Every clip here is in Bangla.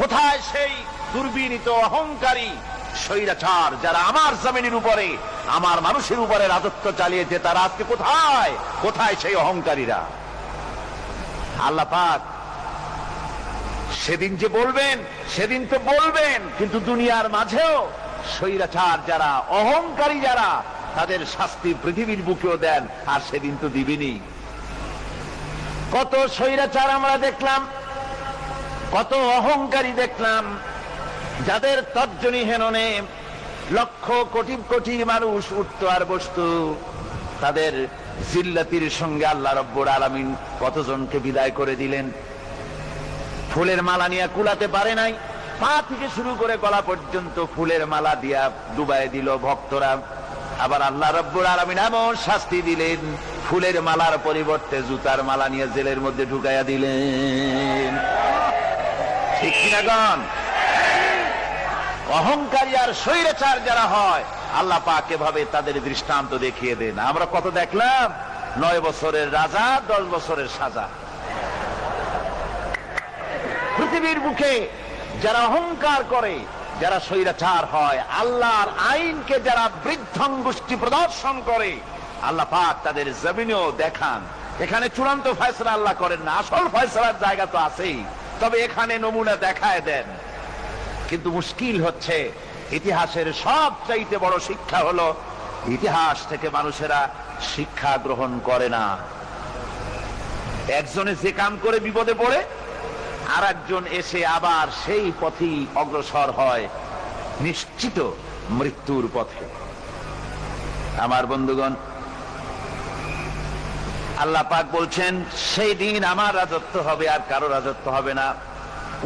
কোথায় সেই দুর্বিনীত অহংকারী স্বৈরাচার যারা আমার জমিনের উপরে, আমার মানুষের উপরে রাজত্ব চালিয়েছে? তারা আজকে কোথায়? কোথায় সেই অহংকারীরা? আল্লাহ পাক সেদিন যে বলবেন, সেদিন তো বলবেন, কিন্তু দুনিয়ার মাঝেও স্বৈরাচার যারা, অহংকারী যারা, তাদের শাস্তি পৃথিবীর বুকেও দেন, আর সেদিন তো দিবেনি। কত স্বৈরাচার আমরা দেখলাম, কত অহংকারী দেখলাম, যাদের তর্জনী হেননে লক্ষ কোটি কোটি মানুষ উঠত আর বসত। তাদের জিল্লাতির সঙ্গে আল্লাহ রব্বুল আলামিন কতজনকে বিদায় করে দিলেন। ফুলের মালা নিয়ে কুলাতে পারে নাই, পা থেকে শুরু করে গলা পর্যন্ত ফুলের মালা দিয়া ডুবাই দিল ভক্তরা। আবার আল্লাহ রব্বুল আলামিন এমন শাস্তি দিলেন, ফুলের মালার পরিবর্তে জুতার মালা নিয়ে জেলের মধ্যে ঢুকাইয়া দিলেন। ঠিক কিনা গণ? অহংকারী আর স্বৈরাচার যারা হয়, আল্লাহ পাক এভাবে তাদের দৃষ্টান্ত দেখিয়ে দেন। আমরা কত দেখলাম, 9 বছরের রাজা, 10 বছরের সাজা। পৃথিবীর বুকে যারা অহংকার করে, যারা স্বৈরাচার হয়, আল্লাহর আইনকে যারা বৃদ্ধাঙ্গুষ্টি প্রদর্শন করে, আল্লাহ পাক তাদের জমিনেও দেখান। এখানে চূড়ান্ত ফয়সালা আল্লাহ করেন না, আসল ফয়সালার জায়গা তো আছেই, তবে এখানে নমুনা দেখায় দেন। কিন্তু মুশকিল হচ্ছে, ইতিহাসের সবচাইতে বড় শিক্ষা হলো, ইতিহাস থেকে মানুষেরা শিক্ষা গ্রহণ করে না। একজনে যে কাম করে বিপদে পড়ে, আর একজন এসে আবার সেই পথেই অগ্রসর হয়, নিশ্চিত মৃত্যুর পথে। আমার বন্ধুগণ, আল্লাহ পাক বলছেন, সেই দিন আমার রাজত্ব হবে, আর কারো রাজত্ব হবে না।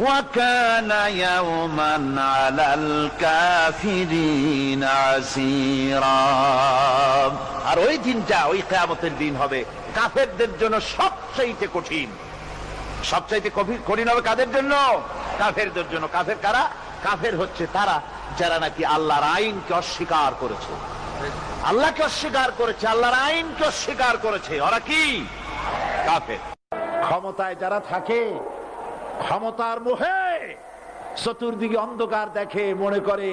وَكَانَ يَوْمًا عَلَى الْكَافِرِينَ عَسِيرًا। আর ওই দিনটা, ওই কিয়ামতের দিন হবে কাফেরদের জন্য সবচাইতে কঠিন। সবচাইতে কঠিন হবে কাদের জন্য? কাফেরদের জন্য। কাফের কারা? কাফের হচ্ছে তারা যারা নাকি আল্লাহর আইনকে অস্বীকার করেছে, আল্লাহকে অস্বীকার করেছে, আল্লাহর আইনকে অস্বীকার করেছে। ওরা কি? কাফের। ক্ষমতায় যারা থাকে, ক্ষমতার মোহে চতুর্দিকে অন্ধকার দেখে, মনে করে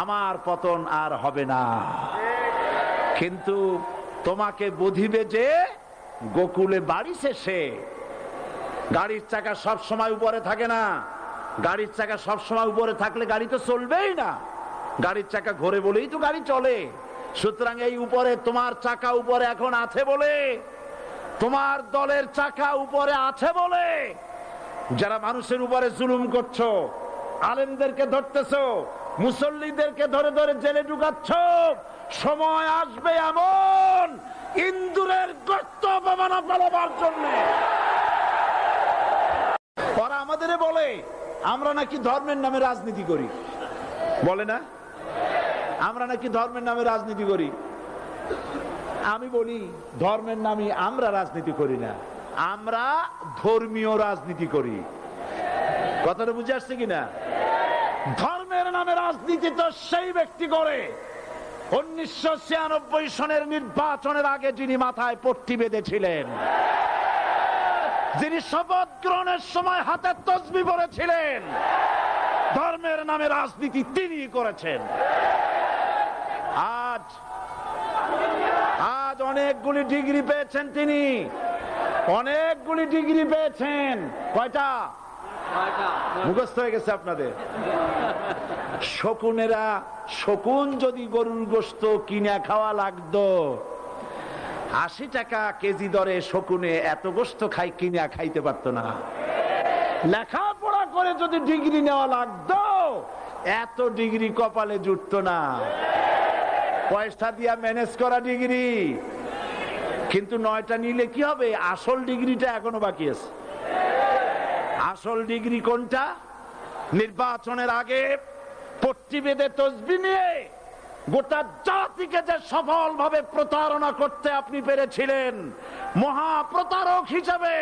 আমার পতন আর হবে না। কিন্তু তোমাকে বুঝিবে যে গোকুলে বাড়ি শেষে। গাড়ির চাকা সব সময় উপরে থাকে না। গাড়ির চাকা সব সময় উপরে থাকলে গাড়ি তো চলবেই না। গাড়ির চাকা ঘোরে বলেই তো গাড়ি চলে। সুতরাং এই উপরে, তোমার চাকা উপরে এখন আছে বলে, তোমার দলের চাকা উপরে আছে বলে যারা মানুষের উপরে জুলুম করছো, আলেমদেরকে ধরতেছো, মুসল্লিদেরকে ধরে ধরে জেলে ঢুকাচ্ছ, সময় আসবে এমন ইন্দুরের গর্ত অপমানা পালাবার জন্য। ওরা আমাদের বলে আমরা নাকি ধর্মের নামে রাজনীতি করি, বলে না? আমরা নাকি ধর্মের নামে রাজনীতি করি। আমি বলি, ধর্মের নামে আমরা রাজনীতি করি না, আমরা ধর্মীয় রাজনীতি করি। কথাটা বুঝে আসছে কিনা? ধর্মের নামে রাজনীতি তো সেই ব্যক্তি করে 1996 সনের নির্বাচনের আগে যিনি মাথায় পট্টি বেঁধেছিলেন, যিনি শপথ গ্রহণের সময় হাতে তসবিহ পড়েছিলেন, ধর্মের নামে রাজনীতি তিনি করেছেন। আজ অনেকগুলি ডিগ্রি পেয়েছেন তিনি, অনেকগুলি ডিগ্রি পেয়েছেন। কয়টা? মুখস্থ হয়ে গেছে আপনাদের। শকুনেরা, শকুন যদি গরুর গোশত কিনে খাওয়া লাগতো, 80 টাকা কেজি দরে শকুনে এত গোশত কিনা খাইতে পারতো না। লেখাপড়া করে যদি ডিগ্রি নেওয়া লাগতো, এত ডিগ্রি কপালে জুটতো না। পয়সা দিয়া ম্যানেজ করা ডিগ্রি। কিন্তু 9টা নিলে কি হবে? আসল ডিগ্রিটা এখনো বাকি আছে। আসল ডিগ্রি কোনটা? নির্বাচনের আগে পট্টি বেঁধে তসবিহ নিয়ে গোটা জাতিকে যে সফলভাবে প্রতারণা করতে আপনি পেরেছিলেন, মহাপ্রতারক হিসেবে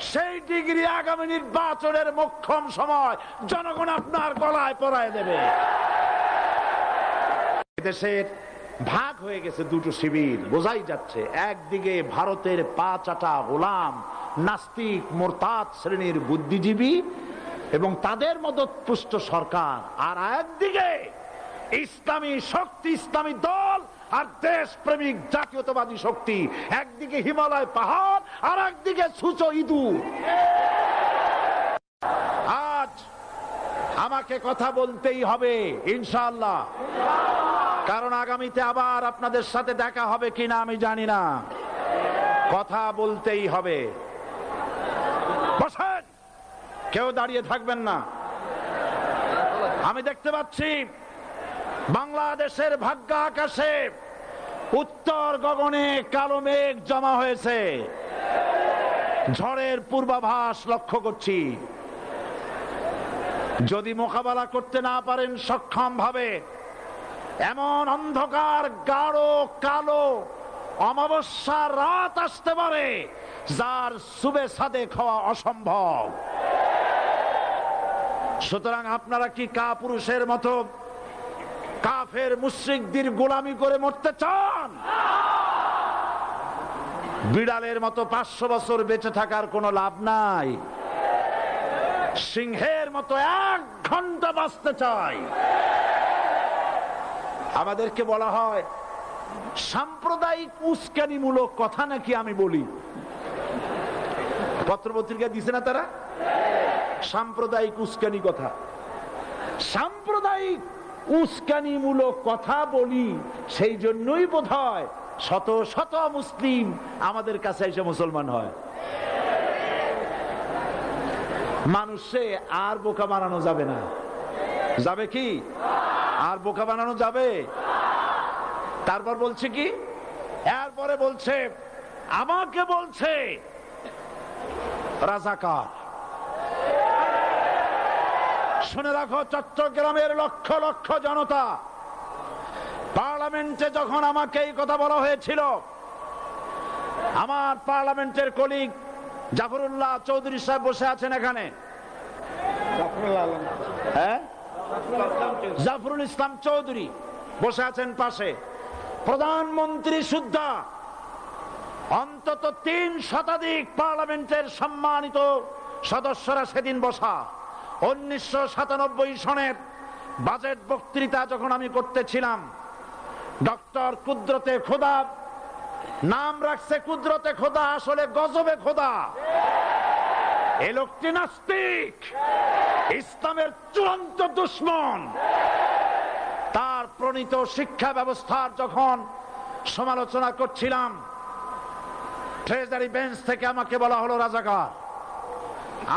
সেই ডিগ্রি আগামী নির্বাচনের মোক্ষম সময় জনগণ আপনার গলায় পরায় দেবে। দেশের ভাগ হয়ে গেছে দুটো শিবির, বোঝাই যাচ্ছে। একদিকে ভারতের পা চাটা গোলাম, নাস্তিক, মোরতাদ শ্রেণীর বুদ্ধিজীবী, এবং তাদের মদতপুষ্ট সরকার, আর একদিকে ইসলামী শক্তি, ইসলামী দল আর দেশপ্রেমিক জাতীয়তাবাদী শক্তি। একদিকে হিমালয় পাহাড় আর একদিকে সূচো ইঁদুর। আজ আমাকে কথা বলতেই হবে ইনশাআল্লাহ, কারণ আগামীতে আবার আপনাদের সাথে দেখা হবে কিনা আমি জানি না। কথা বলতেই হবে। বসেন, কেউ দাঁড়িয়ে থাকবেন না। আমি দেখতে পাচ্ছি বাংলাদেশের ভাগ্য আকাশে উত্তর গগনে কালো মেঘ জমা হয়েছে। ঝড়ের পূর্বাভাস লক্ষ্য করছি। যদি মোকাবেলা করতে না পারেন সক্ষম ভাবে, এমন অন্ধকার গাঢ় কালো অমাবস্যার রাত আসতে পারে যার সুবে সাদে খাওয়া অসম্ভব। সুতরাং আপনারা কি কাপুরুষের মতো কাফের মুশরিকদের গোলামি করে মরতে চান? বিড়ালের মতো 500 বছর বেঁচে থাকার কোনো লাভ নাই। সিংহের মতো 1 ঘন্টা বাঁচতে চাই। আমাদেরকে বলা হয় সাম্প্রদায়িক উস্কানিমূলক কথা নাকি আমি বলি। পত্রপত্রিকা দিছে না তারা? সাম্প্রদায়িক উস্কানি কথা। সাম্প্রদায়িক উস্কানিমূলক কথা বলি, সেই জন্যই বোধহয় শত শত মুসলিম আমাদের কাছে এসে মুসলমান হয়। মানুষে আর বোকা বানানো যাবে না। যাবে কি? আর বোকা বানানো যাবে? তারপর বলছে কি? এরপরে বলছে, আমাকে বলছে রাজাকার। শুনে রাখো চট্টগ্রামের লক্ষ লক্ষ জনতা, পার্লামেন্টে যখন আমাকে এই কথা বলা হয়েছিল, আমার পার্লামেন্টের কলিগ জাফরুল্লাহ চৌধুরী সাহেব বসে আছেন এখানে। হ্যাঁ, জাফরুল ইসলাম চৌধুরী বসে আছেন পাশে। প্রধানমন্ত্রী সুদ্ধা, অন্তত 3 শতাধিক পার্লামেন্টের সম্মানিত সদস্যরা সেদিন বসা। 1997 সনের বাজেট বক্তৃতা যখন আমি করতেছিলাম, ডক্টর কুদরতে খোদা, নাম রাখছে কুদরতে খোদা, আসলে গজবে খোদা। এই লোকটি নাস্তিক, ইসলামের চূড়ান্ত দুশমন। তার প্রণীত শিক্ষা ব্যবস্থার যখন সমালোচনা করছিলাম, ট্রেজারি বেঞ্চ থেকে আমাকে বলা হলো রাজাকার।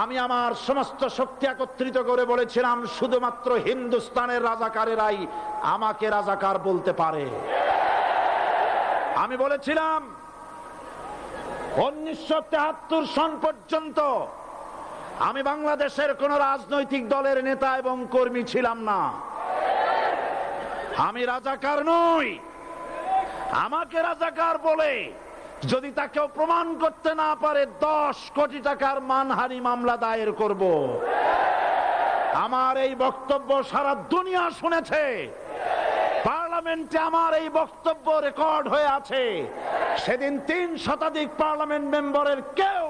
আমি আমার সমস্ত শক্তি একত্রিত করে বলেছিলাম, শুধুমাত্র হিন্দুস্তানের রাজাকারেরাই আমাকে রাজাকার বলতে পারে। আমি বলেছিলাম 1973 সন পর্যন্ত আমি বাংলাদেশের কোন রাজনৈতিক দলের নেতা এবং কর্মী ছিলাম না। আমি রাজাকার নই। আমাকে রাজাকার বলে যদি তাকেও প্রমাণ করতে না পারে, 10 কোটি টাকার মানহানি মামলা দায়ের করব। আমার এই বক্তব্য সারা দুনিয়া শুনেছে। পার্লামেন্টে আমার এই বক্তব্য রেকর্ড হয়ে আছে। সেদিন 3 শতাধিক পার্লামেন্ট মেম্বারের কেউ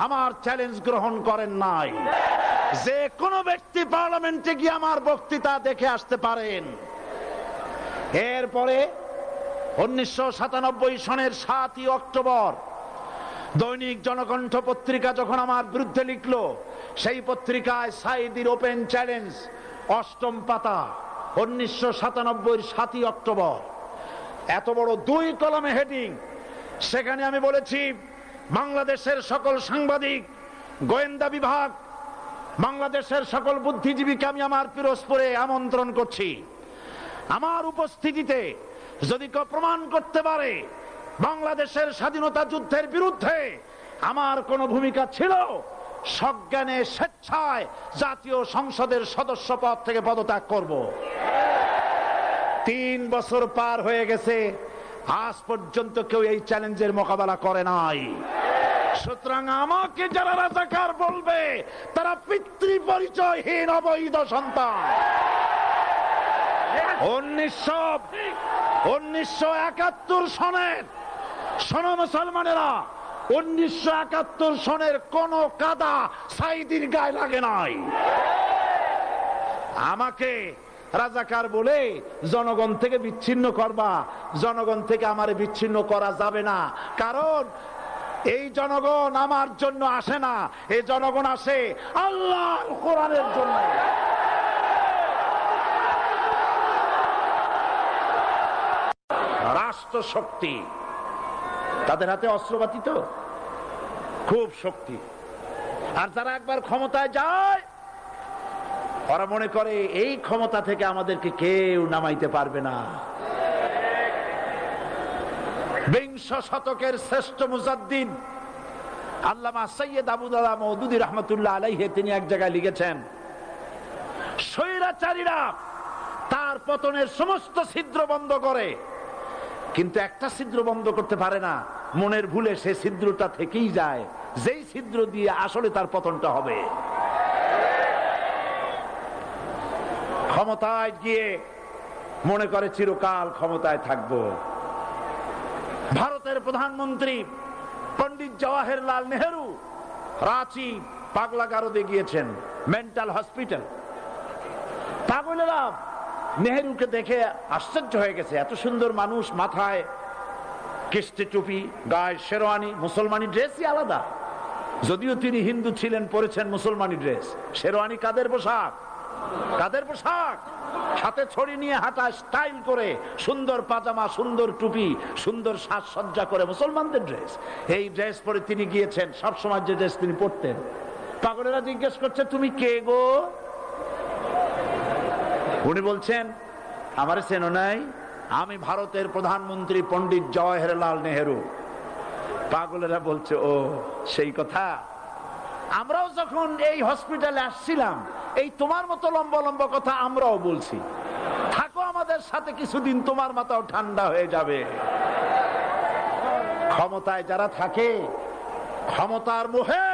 আমার চ্যালেঞ্জ গ্রহণ করেন নাই। যে কোনো ব্যক্তি পার্লামেন্টে গিয়ে আমার বক্তৃতা দেখে আসতে পারেন। এরপরে 1997 সনের 7ই অক্টোবর দৈনিক জনকণ্ঠ পত্রিকা যখন আমার বিরুদ্ধে লিখলো, সেই পত্রিকায় সাইদির ওপেন চ্যালেঞ্জ 8ম পাতা, 1997 7ই অক্টোবর, এত বড় 2 কলমে হেডিং। সেখানে আমি বলেছি, বাংলাদেশের সকল সাংবাদিক, গোয়েন্দা বিভাগ, বাংলাদেশের সকল বুদ্ধিজীবীকে আমি আমার পিরোজপুরে আমন্ত্রণ করছি। আমার উপস্থিতিতে যদি কেউ প্রমাণ করতে পারে বাংলাদেশের স্বাধীনতা যুদ্ধের বিরুদ্ধে আমার কোনো ভূমিকা ছিল, সজ্ঞানে স্বেচ্ছায় জাতীয় সংসদের সদস্য পদ থেকে পদত্যাগ করব। 3 বছর পার হয়ে গেছে, আজ পর্যন্ত কেউ এই চ্যালেঞ্জের মোকাবেলা করে নাই। সুতরাং আমাকে যারা রাজাকার বলবে, তারা পিতৃ পরিচয়হীন অবৈধ সন্তান। 1971 সনের, শোনো মুসলমানেরা, 1971 সনের কোন কাদা সাইদির গায়ে লাগে নাই। আমাকে রাজাকার বলে জনগণ থেকে বিচ্ছিন্ন করবা, জনগণ থেকে আমারে বিচ্ছিন্ন করা যাবে না। কারণ এই জনগণ আমার জন্য আসে না, এই জনগণ আসে আল্লাহর কোরআনের জন্য। রাষ্ট্র শক্তি, তাদের হাতে অস্ত্রপাতি তো খুব শক্তি। আর যারা একবার ক্ষমতায় যায় ওরা মনে করে এই ক্ষমতা থেকে আমাদেরকে কেউ নামাইতে পারবে না। বিংশ শতকের শ্রেষ্ঠ মুজাদ্দিদ আল্লামা সৈয়দ আবুদুল্লাহ মওদুদী রাহমাতুল্লাহ আলাইহি তিনি এক জায়গায় লিখেছেন, স্বৈরাচারীরা তার পতনের সমস্ত ছিদ্র বন্ধ করে, কিন্তু একটা ছিদ্র বন্ধ করতে পারে না, মনের ভুলে সে ছিদ্রটা থেকেই যায়, যেই ছিদ্র দিয়ে আসলে তার পতনটা হবে। ক্ষমতায় গিয়ে মনে করে চিরকাল ক্ষমতায় থাকবো। ভারতের প্রধানমন্ত্রী পণ্ডিত জওয়াহরলাল নেহেরু রাঁচি পাগলা গারদে গিয়েছেন, মেন্টাল হসপিটাল। পাগলেরা নেহেরুকে দেখে আশ্চর্য হয়ে গেছে, এত সুন্দর মানুষ, মাথায় কিস্তি টুপি, গায়ে শেরওয়ানি, মুসলমানি ড্রেসই আলাদা। যদিও তিনি হিন্দু ছিলেন, পরেছেন মুসলমানি ড্রেস। শেরওয়ানি কাদের পোশাক? কাদের পোশাক? হাতে ছড়ি নিয়ে হাঁটা, স্টাইল করে, সুন্দর পাজামা, সুন্দর টুপি, সুন্দর সাজসজ্জা করে, মুসলমানদের ড্রেস। এই ড্রেস পরে তিনি গিয়েছেন, সবসময় যে ড্রেস তিনি পরতেন। পাগলেরা জিজ্ঞেস করছে, তুমি কে গো? উনি বলছেন, আমারে চেনো নাই? আমি ভারতের প্রধানমন্ত্রী পণ্ডিত জওয়াহরলাল নেহেরু। পাগলেরা বলছে, ও সেই কথা। আমরাও যখন এই হসপিটালে আসছিলাম এই তোমার মতো লম্বা লম্বা কথা আমরাও বলছি, থাকো আমাদের সাথে কিছুদিন, তোমার মাথাও ঠান্ডা হয়ে যাবে। ক্ষমতায় যারা থাকে, ক্ষমতার মোহে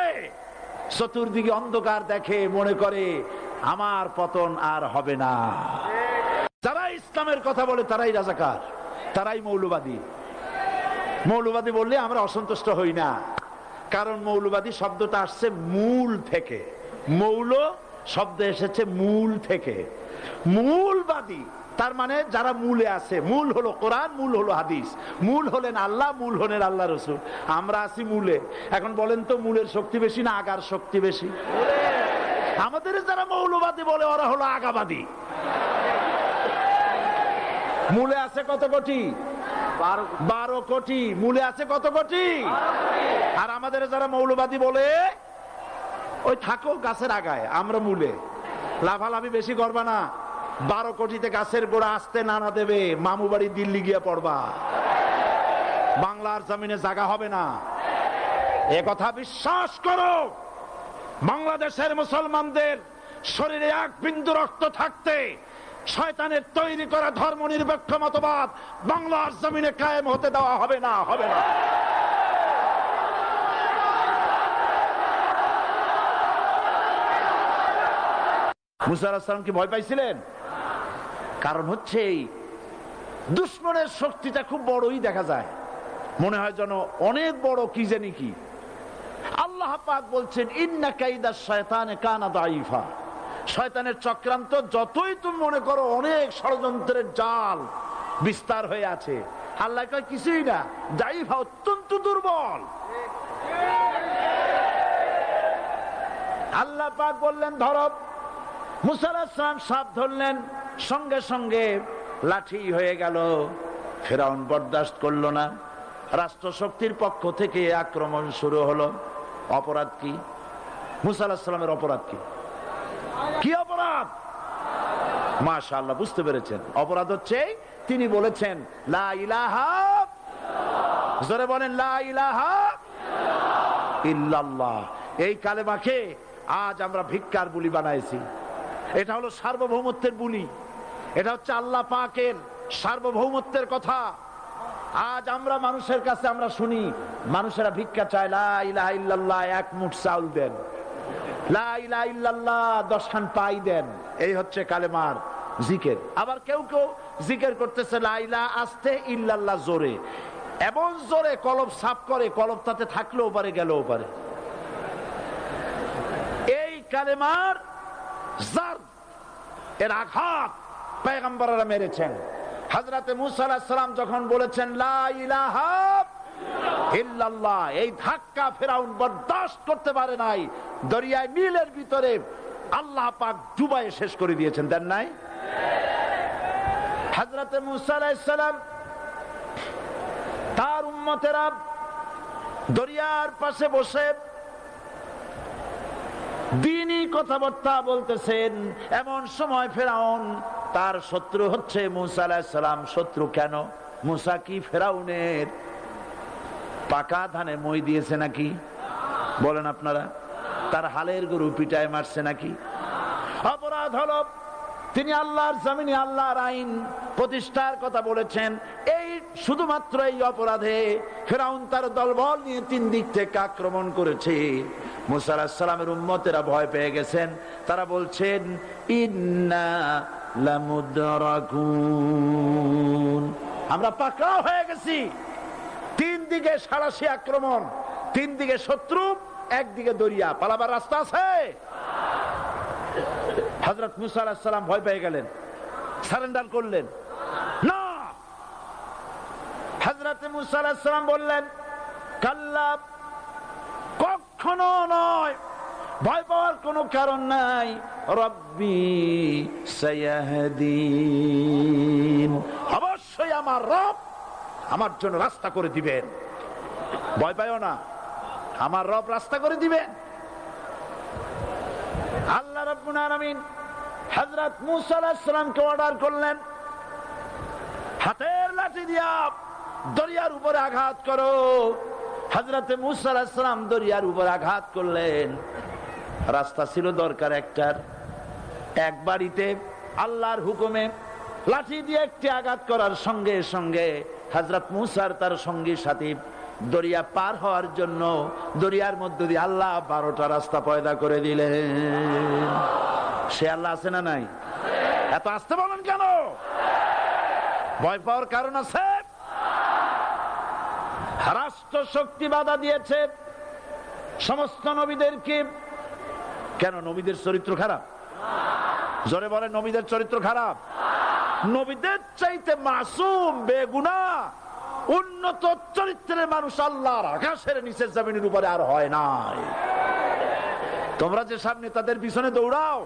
চতুর্দিকে অন্ধকার দেখে, মনে করে আমার পতন আর হবে না। যারা ইসলামের কথা বলে তারাই রাজাকার, তারাই মৌলবাদী। মৌলবাদী বললে আমরা অসন্তুষ্ট হই না, কারণ মৌলবাদী শব্দটা আসছে মূল থেকে। মৌল শব্দ এসেছে মূল থেকে। মূলবাদী তার মানে যারা মূলে আছে। মূল হলো কোরআন, মূল হলো হাদিস, মূল হলেন আল্লাহ, মূল হলেন আল্লাহ রসুল। আমরা আছি মূলে। এখন বলেন তো, মূলের শক্তি বেশি না আগার শক্তি বেশি? আমাদের যারা মৌলবাদী বলে ওরা হলো আগাবাদী। মূলে আছে কত কোটি? 12 কোটি। মূলে আছে কত কোটি? আর আমাদের যারা মৌলবাদী বলে, ওই থাকো গাছের আগায়, আমরা মূলে। লাভালাভি বেশি করবা না, 12 কোটিতে গাছের গোড়া আসতে নানা দেবে, মামু বাড়ি দিল্লি গিয়ে পড়বা, বাংলার জমিনে জায়গা হবে না। এ কথা বিশ্বাস করো। বাংলাদেশের মুসলমানদের শরীরে এক বিন্দু রক্ত থাকতে শয়তানের তৈরি করা ধর্ম নিরপেক্ষ মতবাদ বাংলার জমিনে কায়েম হতে দেওয়া হবে না, হবে না। মুসা আলাইহিস সালাম কি ভয় পাইছিলেন? কারণ হচ্ছে এই দুশমনের শক্তিটা খুব বড়ই দেখা যায়, মনে হয় যেন অনেক বড় কি জানি কি। আল্লাহ পাক বলছেন, ইন্না কাইদাশ শায়তানে কানা দাঈফা। শয়তানের চক্রান্ত যতই তুমি মনে করো অনেক ষড়যন্ত্রের জাল বিস্তার হয়ে আছে, আল্লাহ কয় কিছুই না, দাঈফা অত্যন্ত দুর্বল। আল্লাহ পাক বললেন ধরো। মুসা আলাইহিস সালাম সাপ ধরলেন, সঙ্গে সঙ্গে লাঠি হয়ে গেল। ফিরআউন বরদাস্ত করলো না, রাষ্ট্রশক্তির পক্ষ থেকে আক্রমণ শুরু হলো। অপরাধ কি? মুসা আলাইহিস সালামের অপরাধ কি? কি অপরাধ? মাশাআল্লাহ, বুঝতে পেরেছেন। অপরাধ হচ্ছে তিনি বলেছেন লা ইলাহা, জোরে বলেন লা ইলাহা ইল্লাল্লাহ। এই কালেমাকে আজ আমরা ভিক্ষার বুলি বানাইছি। এটা হলো সার্বভৌমত্বের বুলি, এটা হচ্ছে আল্লাহ পাকের সার্বভৌমত্বের কথা। আজ আমরা মানুষের কাছে আমরা শুনি, মানুষেরা ভিক্ষা চায়, লা ইলাহা ইল্লাল্লাহ, এক মুঠ চাউল দেন, লা ইলাহা ইল্লাল্লাহ 10 খান পাই দেন। এই হচ্ছে কালেমার জিকির। আবার কেউ কেউ জিকির করতেছে লা ইলাহা আস্তে, ইল্লাল্লাহ জোরে, এমন জোরে কলব সাফ করে, কলব তাতে থাকলেও পারে গেলেও পারে। এই কালেমার যার এর আঘাত পয়গম্বররা মেরেছেন। হযরত মূসা আলাইহিস সালাম যখন বলেছেন লা ইলাহা ইল্লাল্লাহ, এই ধাক্কা ফেরাউন বরদাশত করতে পারে নাই। দরিয়ায় নীলের ভিতরে আল্লাহ পাক ডুবাইয়ে শেষ করে দিয়েছেন, দেন নাই? হযরত মূসা আলাইহিস সালাম তার উম্মতেরা দরিয়ার পাশে বসে দ্বীনি কথাবার্তা বলতেছেন। এমন সময় ফেরাউন, তার শত্রু হচ্ছে মূসা আলাইহিস সালাম। শত্রু কেন? মূসা কি ফেরাউনের পাকা ধানে মই দিয়েছে নাকি? বলেন আপনারা। তার হালের গরু পিটায় মারছে নাকি? অপরাধ হলো তিনি আল্লাহর জমিনে আল্লাহর আইন প্রতিষ্ঠার কথা বলেছেন। এই শুধুমাত্র এই অপরাধে ফেরাউন তার দলবল নিয়ে 3 দিক থেকে আক্রমণ করেছে। মূসা আলাইহিস সালামের উম্মতেরা ভয় পেয়ে গেছেন। তারা বলছেন ইন্না লামুদরাকুন, আমরা পাকড়াও হয়ে গেছি। 3 দিকে সাড়াশি আক্রমণ, 3 দিকে শত্রু, একদিকে দরিয়া, পালাবার রাস্তা আছে? হযরত মূসা আলাইহিস সালাম ভয় পেয়ে গেলেন, সারেন্ডার করলেন না। হযরত মূসা আলাইহিস সালাম বললেন কাল্লা, কখনো নয়, ভয় পাওয়ার কোনো কারণ নাই। রব্বি সায়াহদিন, অবশ্যই আমার রব আমার জন্য রাস্তা করে দিবেন। ভয় পাইও না, আমার রব রাস্তা করে দিবেন। আল্লাহ রাব্বুল আলামিন হযরত মূসা আলাইহিস সালামকে অর্ডার করলেন, হাতের লাঠি দিয়া দরিয়ার উপরে আঘাত করো। হযরত মূসা আলাইহিস সালাম দরিয়ার উপর আঘাত করলেন। রাস্তা ছিল দরকার একটার, এক বাড়িতে আল্লাহর হুকুমে লাঠি দিয়ে একটি আঘাত করার সঙ্গে সঙ্গে হযরত মূসার তার সঙ্গী সাথী দরিয়া পার হওয়ার জন্য দরিয়ার মধ্য দিয়ে আল্লাহ 12টা রাস্তা পয়দা করে দিলেন। সে আল্লাহ আছে না নাই? এত আসতে বলেন কেন? ভয় পাওয়ার কারণ আছে? রাষ্ট্র শক্তি বাধা দিয়েছে সমস্ত নবীদেরকে। কেন? নবীদের চরিত্র খারাপ? জোরে বলেন, নবীদের চরিত্র খারাপ? নবীদের চাইতে মাসুম বেগুনাহ উন্নত চরিত্রের মানুষ আল্লাহর আকাশের নিচের জমিনের উপরে আর হয় নাই। তোমরা যে সব নেতাদের পিছনে দৌড়াও,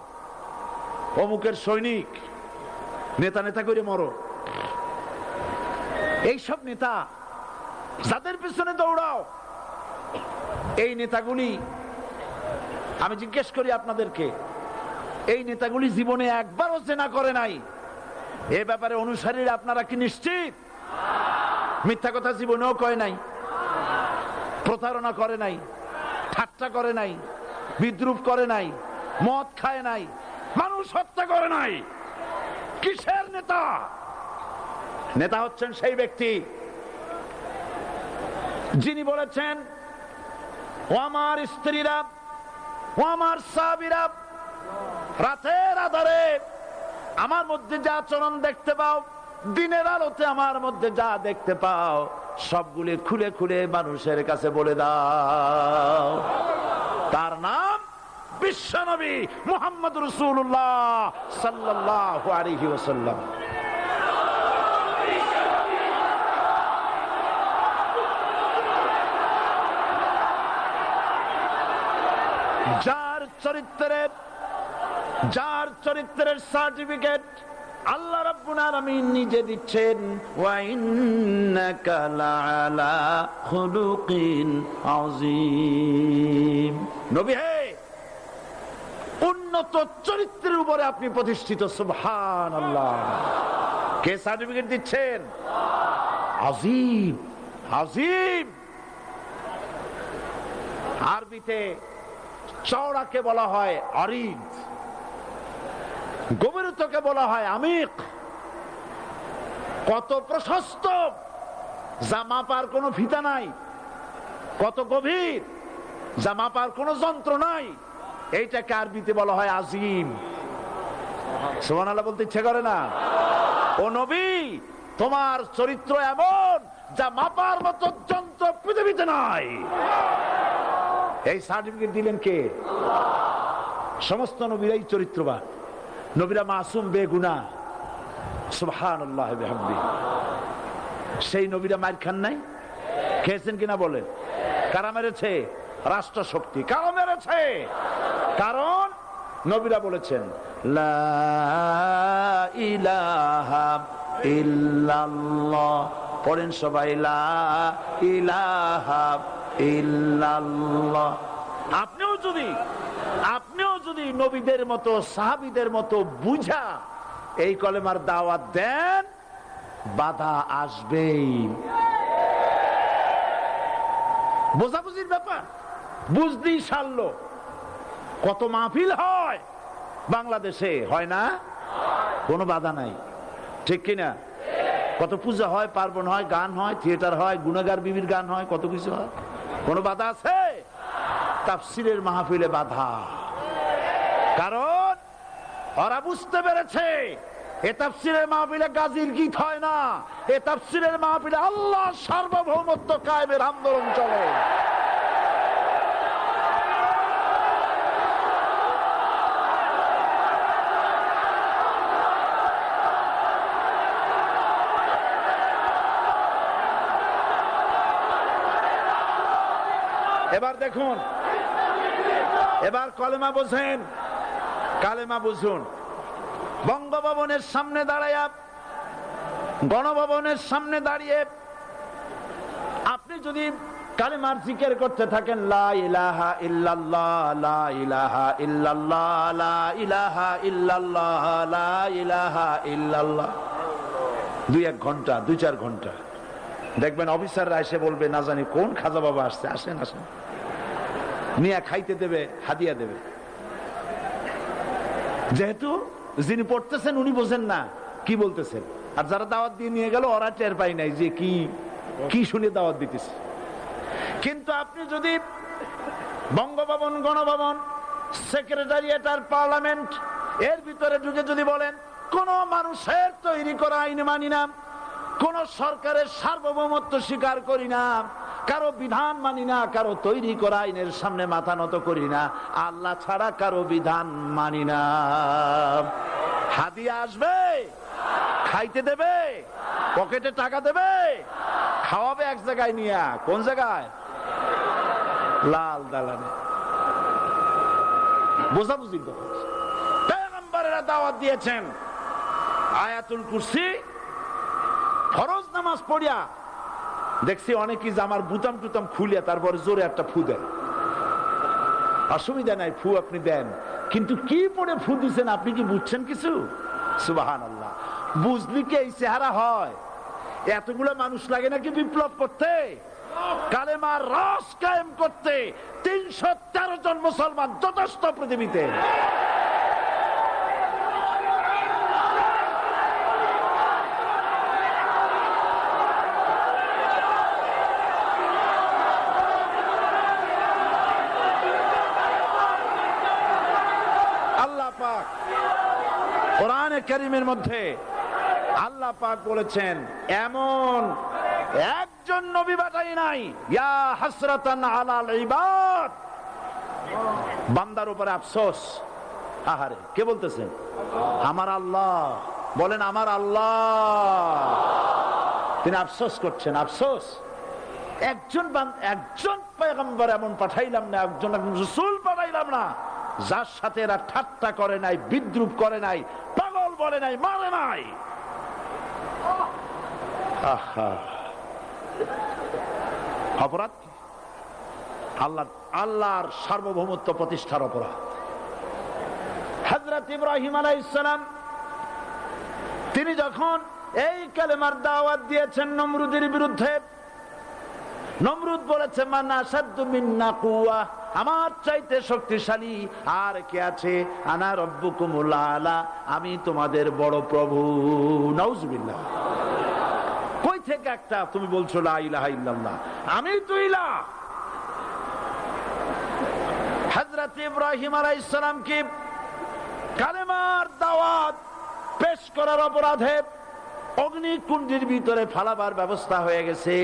অমুকের সৈনিক, নেতা নেতা করে মরো, এইসব নেতা যাদের পিছনে দৌড়াও, এই নেতাগুলি, আমি জিজ্ঞেস করি আপনাদেরকে, এই নেতাগুলি জীবনে একবারও জেনা করে নাই? এ ব্যাপারে অনুসারীরা আপনারা কি নিশ্চিত? মিথ্যা কথা জীবনেও কয় নাই, প্রতারণা করে নাই, ঠাট্টা করে নাই, বিদ্রুপ করে নাই, মদ খায় নাই, মানুষ হত্যা করে নাই। কিসের নেতা? নেতা হচ্ছেন সেই ব্যক্তি যিনি বলেছেন, ও আমার স্ত্রীরা, ও আমার সাহাবীরা, রাতের আধারে আমার মধ্যে যা আচরণ দেখতে পাও, দিনের আলোতে আমার মধ্যে যা দেখতে পাও, সবগুলি খুলে খুলে মানুষের কাছে বলে দাও। তার নাম বিশ্বনবী মুহাম্মদ রাসূলুল্লাহ সাল্লাল্লাহু আলাইহি ওয়াসাল্লাম। যার চরিত্রের সার্টিফিকেট আল্লাহ রাব্বুল আলামিন নিজে দিচ্ছেন, ওয়া ইন্নাকা লাআলা খুলুকিন আযীম। নবী হে, উন্নত চরিত্রের উপরে আপনি প্রতিষ্ঠিত। সুবহানাল্লাহ। কে সার্টিফিকেট দিচ্ছেন? আযীম, আযীম। আরবিতে চওড়াকে বলা হয় আরিদ, গভীরতাকে বলা হয় আমিক। কত প্রশস্ত, যা মাপার কোনো ফিতা নাই, কত গভীর, যা মাপার কোনো যন্ত্র নাই, এইটাকে আরবিতে বলা হয় আজিম। সুবহানাল্লাহ বলতে ইচ্ছে করে না? ও নবী, তোমার চরিত্র এমন যা মাপার মতো যন্ত্র পৃথিবীতে নাই। এই সার্টিফিকেট দিলেন কে? সমস্ত নবীরাই চরিত্রবান। নবীরা মাসুম বেগুনাহ, সুবহানাল্লাহ বিহামদিহি। সেই নবীরা মার খান নাই? খেয়েছেন কিনা বলেন? কারা মেরেছে? রাষ্ট্র শক্তি। কারা মেরেছে? কারণ নবীরা বলেছেন লা ইলাহা ইল্লাল্লাহ। পড়েন সবাই, লা ইলাহা ইল্লাল্লাহ। আপনিও যদি নবীদের মতো সাহাবীদের মতো বুঝা এই কলেমার দাওয়াত দেন, বাধা আসবেই। বোঝাবুঝির ব্যাপার, বুঝতেই সারলো। কত মাহফিল হয় বাংলাদেশে, হয় না? কোনো বাধা নাই, ঠিক কিনা? কত পূজা হয়, পার্বণ হয়, গান হয়, থিয়েটার হয়, গুনাগার বিবির গান হয়, কত কিছু হয়। কোনো বাধা আছে? তাফসীরের মাহফিলে বাধা। কারণ ওরা বুঝতে পেরেছে এ তাফসীরের মাহফিলে গাজীর গীত হয় না, এ তাফসীরের মাহফিলে আল্লাহর সার্বভৌমত্ব কায়েমের আন্দোলন চলে। এবার দেখুন, এবার কলেমা বোঝেন, কালেমা বুঝুন। বঙ্গভবনের সামনে দাঁড়াইয়া, গণভবনের সামনে দাঁড়িয়ে আপনি যদি কালেমার জিকির করতে থাকেন, লা ইলাহা ইল্লাল্লাহ, লা ইলাহা ইল্লাল্লাহ, লা ইলাহা ইল্লাল্লাহ, লা ইলাহা ইল্লাল্লাহ, 2-1 ঘন্টা, 2-4 ঘন্টা, দেখবেন অফিসাররা এসে বলবে, না জানি কোন খাজা বাবা আসছে, আসেন আসেন, নিয়ে খাইতে দেবে, হাদিয়া দেবে। যেহেতু যিনি পড়তেছেন উনি বোঝেন না কি বলতেছেন, আর যারা দাওয়াত দিয়ে নিয়ে গেল ওরা টের পাই নাই যে কি শুনে দাওয়াত দিতেছে। কিন্তু আপনি যদি বঙ্গভবন, গণভবন, সেক্রেটারিয়েট আর পার্লামেন্ট এর ভিতরে ঢুকে যদি বলেন, কোন মানুষের তৈরি করা আইন মানি না, কোন সরকারের সার্বভৌমত্ব স্বীকার করি না, কারো বিধান মানি না, কারো তৈরি করা আইনের সামনে মাথা নত করি না, আল্লাহ ছাড়া কারো বিধান মানি না, হাদিয়া আসবে, খাইতে দেবে, পকেটে টাকা দেবে, খাওয়াবে এক জায়গায় নিয়ে। কোন জায়গায়? লাল দালানে। বোঝাবুঝি পয়গম্বরেরা দাওয়াত দিয়েছেন আয়াতুল কুরসি ফরজ নামাজ পড়িয়া। দেখছি অনেকেই জামার বুতাম টুতাম খুলিয়া তারপরে জোরে একটা ফু দেন। অসুবিধা নাই, ফু আপনি দেন, কিন্তু কি পড়ে ফু দিচ্ছেন আপনি কি বুঝছেন কিছু? সুবহানাল্লাহ। বুঝলি কি এই চেহারা হয়? এতগুলো মানুষ লাগে নাকি বিপ্লব করতে, কালেমার রস কায়েম করতে? 313 জন মুসলমান যথেষ্ট পৃথিবীতে। আল্লাহ পাক কোরআনে কারীমের মধ্যে আল্লাহ পাক বলেছেন, এমন একজন নবী পাঠাই নাই, ইয়া হাসরাতান আলাল ইবাদ, বান্দার উপরে আফসোস। আহারে, কে বলতেছেন? আমার আল্লাহ। বলেন আমার আল্লাহ। তিনি আফসোস করছেন, আফসোস। একজন পয়গম্বর এমন পাঠাইলাম না, একজন রাসূল পাঠাইলাম না যার সাথে এরা ঠাট্টা করে নাই, বিদ্রুপ করে নাই, পাগল বলে নাই, মারে নাই। অপরাধ আল্লাহর সার্বভৌমত্ব প্রতিষ্ঠার অপরাধ। হযরত ইব্রাহিম আলাইহিস সালাম তিনি যখন এই কালেমার দাওয়াত দিয়েছেন নমরুদের বিরুদ্ধে, নমরুদ বলেছে, মান আশাদ্দু মিন্না কুওয়া, আমার চাইতে শক্তিশালী আর কে আছে? আনা রব্বুকুমুল আলা, আমি তোমাদের বড় প্রভু। নাউজুবিল্লাহ। কই থেকে একটা তুমি বলছো লা ইলাহা ইল্লাল্লাহ, আমি তো ইলাহ। হযরত ইব্রাহিম আলাইহিস সালামকে কালেমার দাওয়াত পেশ করার অপরাধে অগ্নিকুণ্ডের ভিতরে ফালাবার ব্যবস্থা হয়ে গেছে।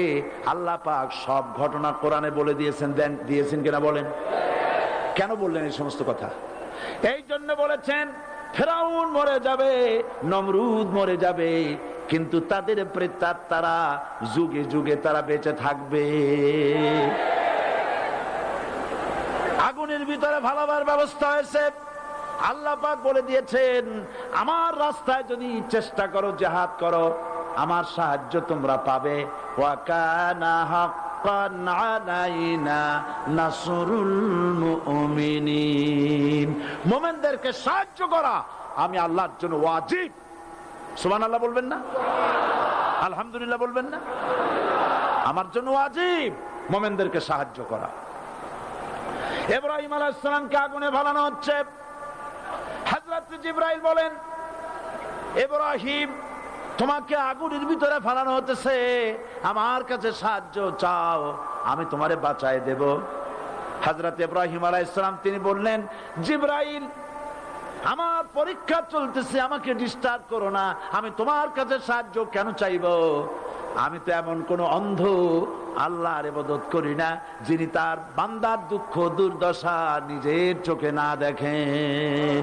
আল্লাহ পাক সব ঘটনা কোরআনে বলে দিয়েছেন কিনা বলেন? কেন বললেন এই সমস্ত কথা? এই জন্য বলেছেন, ফেরাউন মরে যাবে, নমরুদ মরে যাবে, কিন্তু তাদের প্রেতাত্মারা যুগে যুগে তারা বেঁচে থাকবে। আগুনের ভিতরে ভালাবার ব্যবস্থা হয়েছে। আল্লাহ পাক বলে দিয়েছেন, আমার রাস্তায় যদি চেষ্টা করো, জিহাদ করো, আমার সাহায্য তোমরা পাবে। ওয়া কানা হাক্কান আলাইনা নাসরুল মুমিনিন, মুমিনদেরকে সাহায্য করা আমি আল্লাহর জন্য ওয়াজিব। সুবহানাল্লাহ বলবেন না? আলহামদুলিল্লাহ বলবেন না? আমার জন্য ওয়াজিব মুমিনদেরকে সাহায্য করা। ইব্রাহিম আলাইহিস সালামকে আগুনে ভালানো হচ্ছে। হযরত জিবরাইল বলেন, ইব্রাহিম তোমাকে আগুনের ভিতরে ফালানো হতেছে, আমার কাছে সাহায্য চাও, আমি তোমারে বাঁচায় দেব। হযরত ইব্রাহিম আলাইহিস সালাম তিনি বললেন, জিবরাইল আমার পরীক্ষা চলতেছে, আমাকে ডিস্টার্ব করো না, আমি তোমার কাছে সাহায্য কেন চাইব? আমি তো এমন কোন অন্ধ আল্লাহর ইবাদত করি না যিনি তার বান্দার দুঃখ দুর্দশা নিজের চোখে না দেখেন।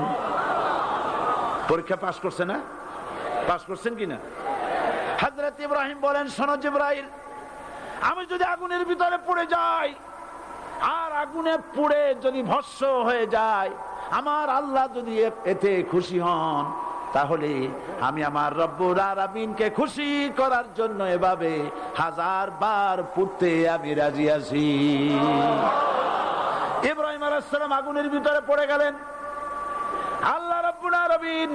পরীক্ষা পাস করছে না? পাস করছেন কিনা? হযরত ইব্রাহিম বলেন, শোনো জিবরাইল, আমি যদি আগুনের ভিতরে পড়ে যাই আর আগুনে পুড়ে যদি ভস্ম হয়ে যায়, আমার আল্লাহ যদি এতে খুশি হন, তাহলে আমি আমার রব্বুল আলামিনকে খুশি করার জন্য এভাবে 1000 বার পুড়তে আমি রাজি আছি। ইব্রাহিম আলাইহিস সালাম আগুনের ভিতরে পড়ে গেলেন। আল্লাহ রাব্বুল আলামিন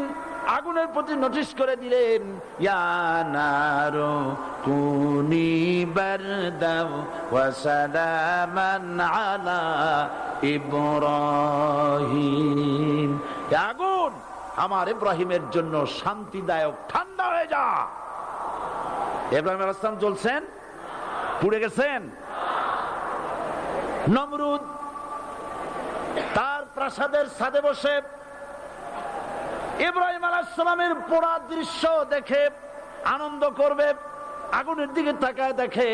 আগুনের প্রতি নোটিশ করে দিলেন, ইয়া নারু কুনি বারদাও ওয়া সালামান আলা ইব্রাহিম, আগুন আমার ইব্রাহিমের জন্য শান্তিদায়ক, ঠান্ডা হয়ে যা। ইব্রাহিম আলাইহিস সালাম জ্বলছেন, পুড়ে গেছেন। নমরুদ তার প্রাসাদের ছাদে বসে ইব্রাহিম আলাইহিস সালামের পোড়া দৃশ্য দেখে আনন্দ করবে, আগুনের দিকে তাকায় দেখে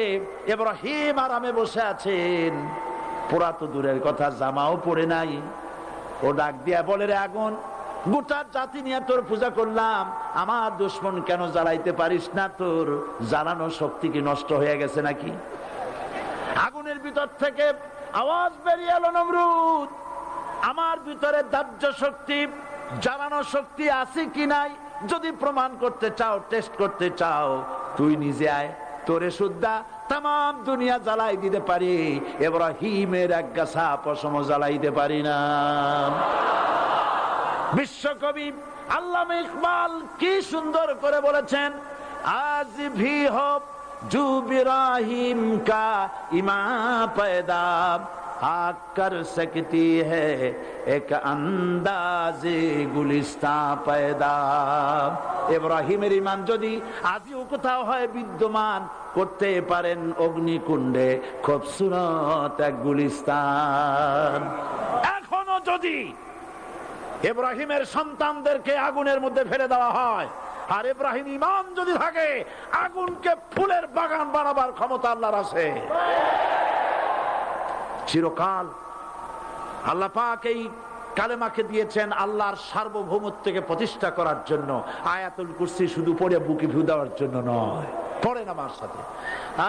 ইব্রাহিম আরামে বসে আছেন। পোড়া তো দূরের কথা, জামাও পরে নাই। ও ডাক দিয়া বলে, রে আগুন, গোটা জাতি নিয়ে তোর পূজা করলাম, আমার দুশমন কেন জ্বালাইতে পারিস না? তোর জ্বালানো শক্তি কি নষ্ট হয়ে গেছে নাকি? আগুনের ভিতর থেকে আওয়াজ বেরিয়ে এলো, নমরুদ, আমার ভিতরে দাহ্য শক্তি, জ্বালানো শক্তি আছে কি নাই যদি প্রমাণ করতে চাও, টেস্ট করতে চাও, তুই নিজে আয়, তোরে সুদ্ধা তাম দুনিয়া জ্বালাই দিতে পারি, ইব্রাহিমের এক গাছা পশম জ্বালাইতে পারি না। বিশ্বকবি আল্লামা ইকবাল কি সুন্দর করে বলেছেন, আজ ভি হো জু ইব্রাহিম কা ইমা पैदा आग कर सकती है एक अंदाजे गुलिस्तां पैदा। ইব্রাহিমের ঈমান যদি আজও কোথাও হয় বিদ্যমান, করতে পারেন অগ্নিকুণ্ডে খুবসুরত এক গুলিস্তান। এখনো যদি ইব্রাহিমের সন্তানদেরকে আগুনের মধ্যে ফেলে দেওয়া হয়, আর ইব্রাহিম ঈমান যদি থাকে, আগুনকে ফুলের বাগান বানাবার ক্ষমতা আল্লাহর আছে। চিরকাল আল্লাহ পাক এই কালেমাকে দিয়েছেন আল্লাহর সার্বভৌমত্বকে প্রতিষ্ঠা করার জন্য। আয়াতুল কুরসি শুধু পড়ে বুকে ফু দেওয়ার জন্য নয়। পড়েন আমার সাথে,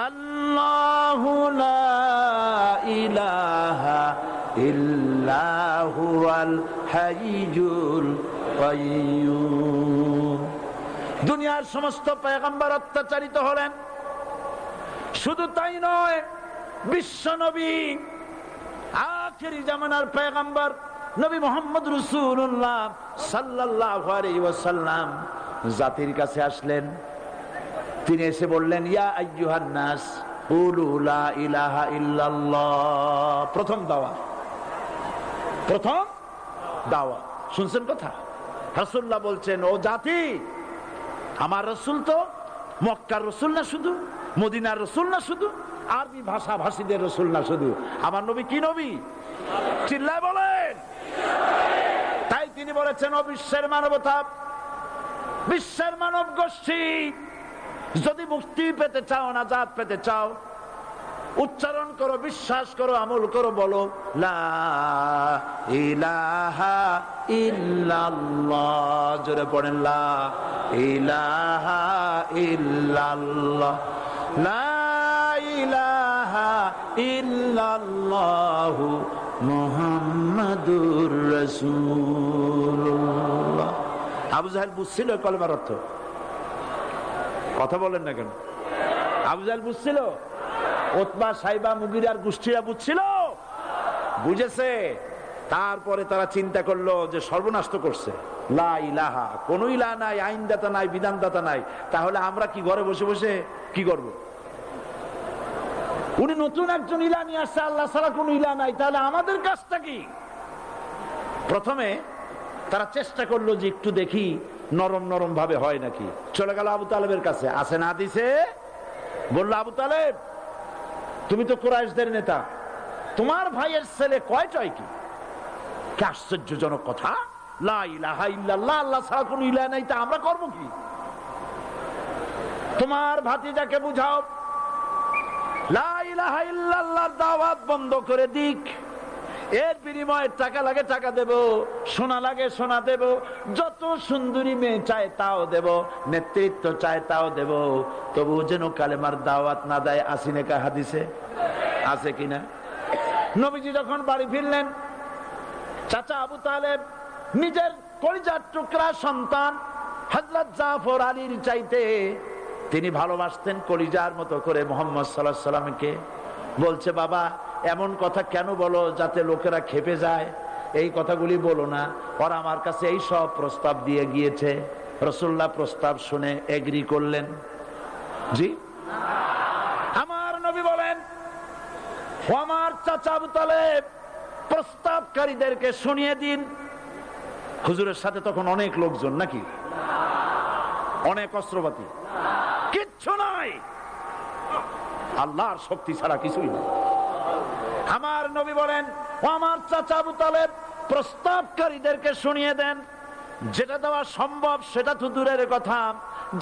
আল্লাহু লা ইলাহা ইল্লা হুয়াল হাইয়ুল কাইয়্যুম। দুনিয়ার সমস্ত পয়গম্বর অত্যাচারিত হলেন, শুধু তাই নয়, বিশ্ব নবী আখিরি জামানার পয়গম্বর নবী মুহাম্মদ রাসূলুল্লাহ সাল্লাল্লাহু আলাইহি ওয়াসাল্লাম জাতির কাছে আসলেন। তিনি এসে বললেন, ইয়া আইয়ুহান নাস কুলু লা ইলাহা ইল্লাল্লাহ। প্রথম দাওয়াত, প্রথম দাওয়াত। শুনছেন কথা? রাসূলুল্লাহ বলছেন, ও জাতি, আমার রাসূল তো মক্কার রাসূল না শুধু, মদিনার রাসূল না শুধু, আরবি ভাষা ভাষীদের রাসূল না শুধু, আমার নবী কি নবী? চিল্লায় বলেন। তাই তিনি বলেছেন, ও বিশ্বের মানবতা, বিশ্বের মানব গোষ্ঠী, যদি মুক্তি পেতে চাও, নাজাত পেতে চাও, উচ্চারণ করো, বিশ্বাস করো, আমল করো, বলো লা ইলাহা ইল্লাল্লাহ। জোরে পড়েন লা ইলাহা ইল্লাল্লাহ, লা ইলাহা ইল্লাল্লাহু মুহাম্মাদুর রাসূলুল্লাহ। আবু জাহেল বুঝছিল কলেমার অর্থ? কথা বলেন না কেন? আবু জাহেল বুঝছিল? উতবা, সাইবা, মুগিরার গোষ্ঠীরা বুঝছিল? বুঝেছে। তারপরে তারা চিন্তা করলো যে সর্বনাশ তো করছে, লা ইলাহা, কোন ইলাহা নাই, আইনদাতা নাই, বিধানদাতা নাই, তাহলে আমরা কি ঘরে বসে বসে কি করব? উনি নতুন একজন ইলাহ নিয়ে আসছে, আল্লাহ ছাড়া কোন ইলাহ নাই, তাহলে আমাদের কাজটা কি? প্রথমে তারা চেষ্টা করলো যে একটু দেখি নরম নরম ভাবে হয় নাকি। চলে গেল আবু তালেবের কাছে, আসে না দিছে, বললো আবু তালেব তুমি তো কুরাইশদের নেতা, তোমার ভাইয়ের ছেলে কয়টাই কি? কি আশ্চর্যজনক কথা, লা ইলাহা ইল্লাল্লাহ, আল্লাহ ছাড়া কোন ইলাহ নাই, তা আমরা করবো কি? তোমার ভাতিজাকে বুঝাও লা ইলাহা ইল্লাল্লাহর দাওয়াত বন্ধ করে দিক, এর বিনিময়ে টাকা লাগে টাকা দেব, সোনা লাগে সোনা দেব, যত সুন্দরী মেয়ে চায় তাও দেব, নেতৃত্ব চায় তাও দেব, তবু যেন কালেমার দাওয়াত না দেয়। আসিনে কা হাদিসে আছে কিনা? নবীজি যখন বাড়ি ফিরলেন, চাচা আবু তালেব নিজের কলিজার টুকরা সন্তান হযরত জাফর আলীর চাইতে তিনি ভালোবাসতেন কলিজার মতো করে মুহাম্মদ সাল্লাল্লাহু আলাইহি সাল্লামকে। বলছে বাবা এমন কথা কেন বলো যাতে লোকেরা খেপে যায়, এই কথাগুলি বলো না, ওরা আমার কাছে এই সব প্রস্তাব দিয়ে গিয়েছে। রাসূলুল্লাহ প্রস্তাব শুনে এগ্রি করলেন? জি। আমার নবী বলেন, ও আমার চাচা আবু তালেব প্রস্তাবকারীদেরকে শুনিয়ে দিন। হুজুরের সাথে তখন অনেক লোকজন নাকি, অনেক অস্ত্রপাতি, কিচ্ছু নাই, আল্লাহর শক্তি ছাড়া কিছুই না। আমার নবী বলেন, ও আমার চাচা আবু তালেব প্রস্তাবকারীদেরকে শুনিয়ে দেন, যেটা দেওয়া সম্ভব সেটা তো দূরের কথা,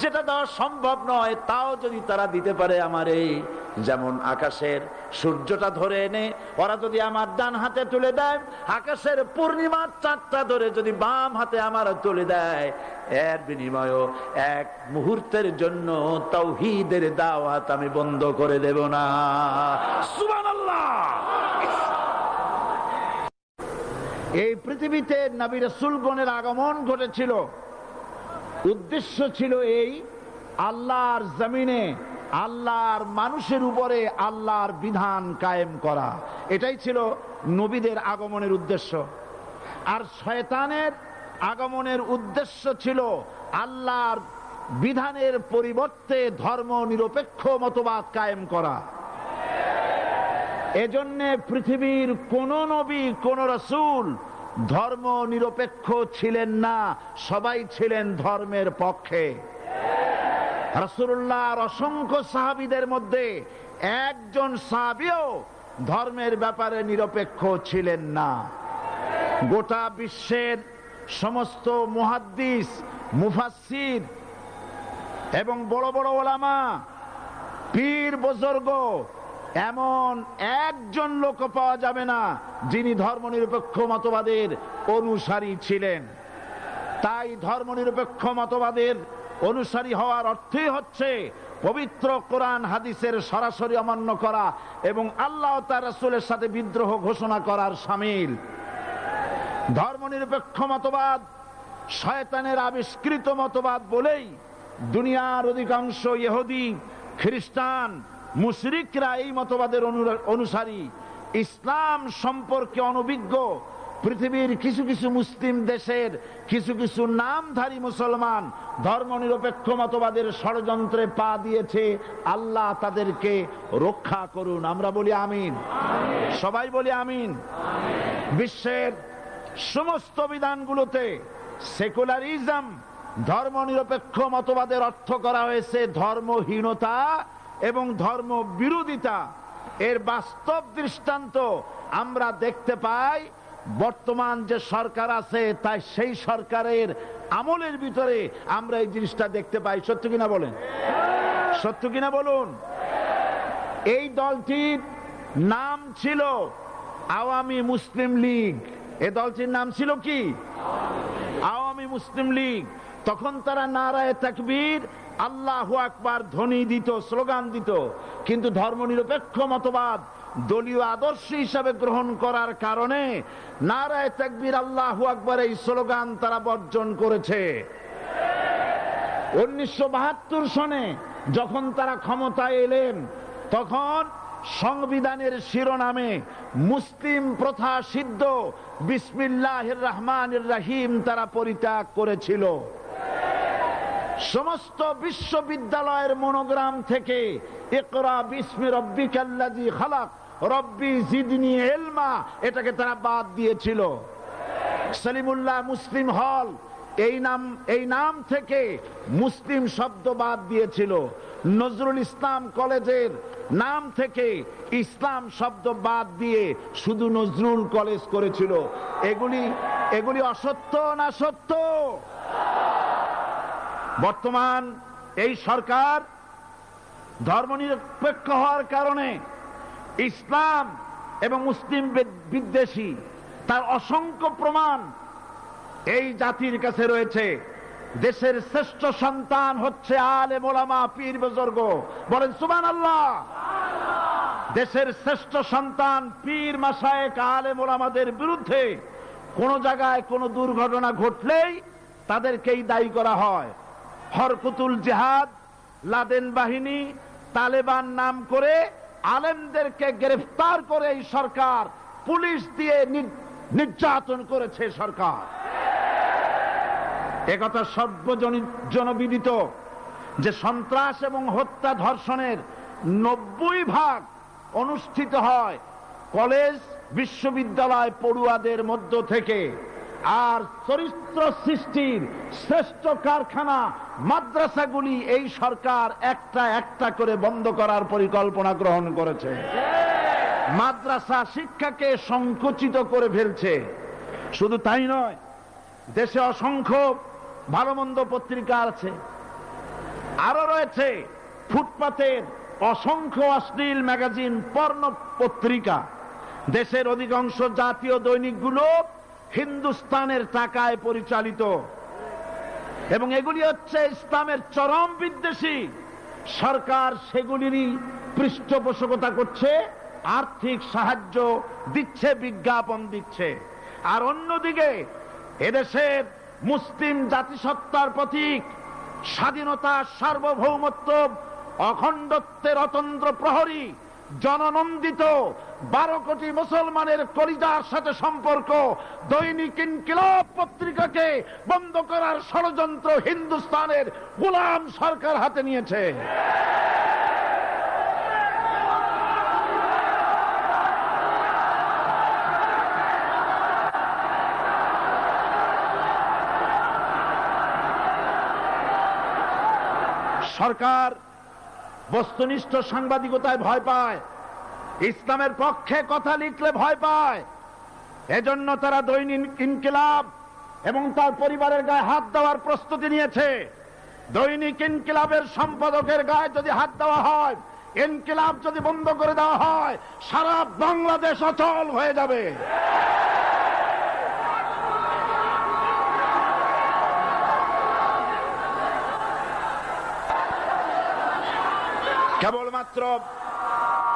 যেটা দেওয়া সম্ভব নয় তাও যদি তারা দিতে পারে আমারে, যেমন আকাশের সূর্যটা ধরে এনে ওরা যদি আমার ডান হাতে তুলে দেয়, আকাশের পূর্ণিমার চাঁদটা ধরে যদি বাম হাতে আমার তুলে দেয়, এর বিনিময়ে এক মুহূর্তের জন্য তাওহীদের দাওয়াত আমি বন্ধ করে দেব না। সুবহানাল্লাহ। এই পৃথিবীতে নবী রাসূলগণের আগমন ঘটেছিল, উদ্দেশ্য ছিল এই আল্লাহর জমিনে আল্লাহর মানুষের উপরে আল্লাহর বিধান কায়েম করা, এটাই ছিল নবীদের আগমনের উদ্দেশ্য। আর শয়তানের আগমনের উদ্দেশ্য ছিল আল্লাহর বিধানের পরিবর্তে ধর্ম নিরপেক্ষ মতবাদ কায়েম করা। এজন্যে পৃথিবীর কোন নবী কোন রাসূল ধর্ম নিরপেক্ষ ছিলেন না, সবাই ছিলেন ধর্মের পক্ষে। রাসূলুল্লাহর অসংখ্য সাহাবীদের মধ্যে একজন সাহাবীও ধর্মের ব্যাপারে নিরপেক্ষ ছিলেন না। গোটা বিশ্বের সমস্ত মুহাদ্দিস, মুফাসসির এবং বড় বড় ওলামা, পীর বুজুর্গ, এমন একজন লোক পাওয়া যাবে না যিনি ধর্মনিরপেক্ষ মতবাদের অনুসারী ছিলেন। তাই ধর্মনিরপেক্ষ মতবাদের অনুসারী হওয়ার অর্থই হচ্ছে পবিত্র কোরআন হাদিসের সরাসরি অমান্য করা এবং আল্লাহ ও তার রাসূলের সাথে বিদ্রোহ ঘোষণা করার শামিল। ধর্মনিরপেক্ষ মতবাদ শয়তানের আবিষ্কৃত মতবাদ বলেই দুনিয়ার অধিকাংশ ইহুদি, খ্রিস্টান, মুশরিকরা এই মতবাদের অনুসারী। ইসলাম সম্পর্কে অনভিজ্ঞ পৃথিবীর কিছু কিছু মুসলিম দেশের কিছু কিছু নামধারী মুসলমান ধর্মনিরপেক্ষ মতবাদের ষড়যন্ত্রে পা দিয়েছে। আল্লাহ তাদেরকে রক্ষা করুন। আমরা বলি আমিন, সবাই বলি আমিন। বিশ্বের সমস্ত বিধানগুলোতে সেকুলারিজম, ধর্মনিরপেক্ষ মতবাদের অর্থ করা হয়েছে ধর্মহীনতা এবং ধর্ম বিরোধিতা। এর বাস্তব দৃষ্টান্ত আমরা দেখতে পাই বর্তমান যে সরকার আছে, তাই সেই সরকারের আমলের ভিতরে আমরা এই জিনিসটা দেখতে পাই। সত্য কিনা বলেন? সত্য কিনা বলুন? এই দলটির নাম ছিল আওয়ামী মুসলিম লীগ। এই দলটির নাম ছিল কি? আওয়ামী মুসলিম লীগ। তখন তারা নারায়ে তাকবীর, আল্লাহু আকবার ধ্বনি দিত, স্লোগান দিত, কিন্তু ধর্মনিরপেক্ষ মতবাদ দলীয় আদর্শ হিসাবে গ্রহণ করার কারণে নারায়ে তাকবীর, আল্লাহু আকবার এই স্লোগান তারা বর্জন করেছে। 1972 সনে যখন তারা ক্ষমতায় এলেন, তখন সংবিধানের শিরোনামে মুসলিম প্রথা সিদ্ধ বিসমিল্লাহির রহমানির রহিম তারা পরিত্যাগ করেছিল। সমস্ত বিশ্ববিদ্যালয়ের মনোগ্রাম থেকে ইকরা বিসমি রব্বিকাল্লাযী খালাক রব্বি জিদনি ইলমা এটাকে তারা বাদ দিয়েছিল। সলিমুল্লাহ মুসলিম হল এই নাম থেকে মুসলিম শব্দ বাদ দিয়েছিল। নজরুল ইসলাম কলেজের নাম থেকে ইসলাম শব্দ বাদ দিয়ে শুধু নজরুল কলেজ করেছিল। এগুলি অসত্য না সত্য? বর্তমান এই সরকার ধর্মনিরপেক্ষ হওয়ার কারণে ইসলাম এবং মুসলিম বিদ্বেষী, তার অসংখ্য প্রমাণ এই জাতির কাছে রয়েছে। দেশের শ্রেষ্ঠ সন্তান হচ্ছে আলেম ওলামা, পীর বুজুর্গ। বলেন সুবহানাল্লাহ। দেশের শ্রেষ্ঠ সন্তান পীর মাশায়েখ আলেম ওলামাদের বিরুদ্ধে কোন জায়গায় কোন দুর্ঘটনা ঘটলেই তাদেরকেই দায়ী করা হয়। হরকুতুল জিহাদ, লাদেন বাহিনী, তালেবান নাম করে আলেমদেরকে গ্রেফতার করে এই সরকার পুলিশ দিয়ে নির্যাতন করেছে সরকার। একথা সর্বজনবিদিত যে সন্ত্রাস এবং হত্যা ধর্ষণের 90% অনুষ্ঠিত হয় কলেজ বিশ্ববিদ্যালয় পড়ুয়াদের মধ্য থেকে। আর চরিত্র সৃষ্টির শ্রেষ্ঠ কারখানা মাদ্রাসাগুলি এই সরকার একটা একটা করে বন্ধ করার পরিকল্পনা গ্রহণ করেছে। মাদ্রাসা শিক্ষাকে সংকুচিত করে ফেলছে। শুধু তাই নয়, দেশে অসংখ্য ভালো মন্দ পত্রিকা আছে, আরো রয়েছে ফুটপাতের অসংখ্য অশ্লীল ম্যাগাজিন, পর্ণ পত্রিকা। দেশের অধিকাংশ জাতীয় দৈনিকগুলো হিন্দুস্তানের টাকায় পরিচালিত এবং এগুলি হচ্ছে ইসলামের চরম বিদ্বেষী। সরকার সেগুলিরই পৃষ্ঠপোষকতা করছে, আর্থিক সাহায্য দিচ্ছে, বিজ্ঞাপন দিচ্ছে। আর অন্যদিকে এদেশের মুসলিম জাতিসত্তার প্রতীক, স্বাধীনতা, সার্বভৌমত্ব, অখণ্ডত্বের অতন্দ্র প্রহরী, জননন্দিত 12 কোটি মুসলমানের কলিজার সাথে সম্পর্ক দৈনিক ইনকিলাব পত্রিকাকে বন্ধ করার ষড়যন্ত্র হিন্দুস্তানের গোলাম সরকার হাতে নিয়েছে। সরকার বস্তুনিষ্ঠ সাংবাদিকতায় ভয় পায়, ইসলামের পক্ষে কথা লিখলে ভয় পায়। এজন্য তারা দৈনিক ইনকিলাব এবং তার পরিবারের গায়ে হাত দেওয়ার প্রস্তুতি নিয়েছে। দৈনিক ইনকিলাবের সম্পাদকের গায়ে যদি হাত দেওয়া হয়, ইনকিলাব যদি বন্ধ করে দেওয়া হয়, সারা বাংলাদেশ অচল হয়ে যাবে।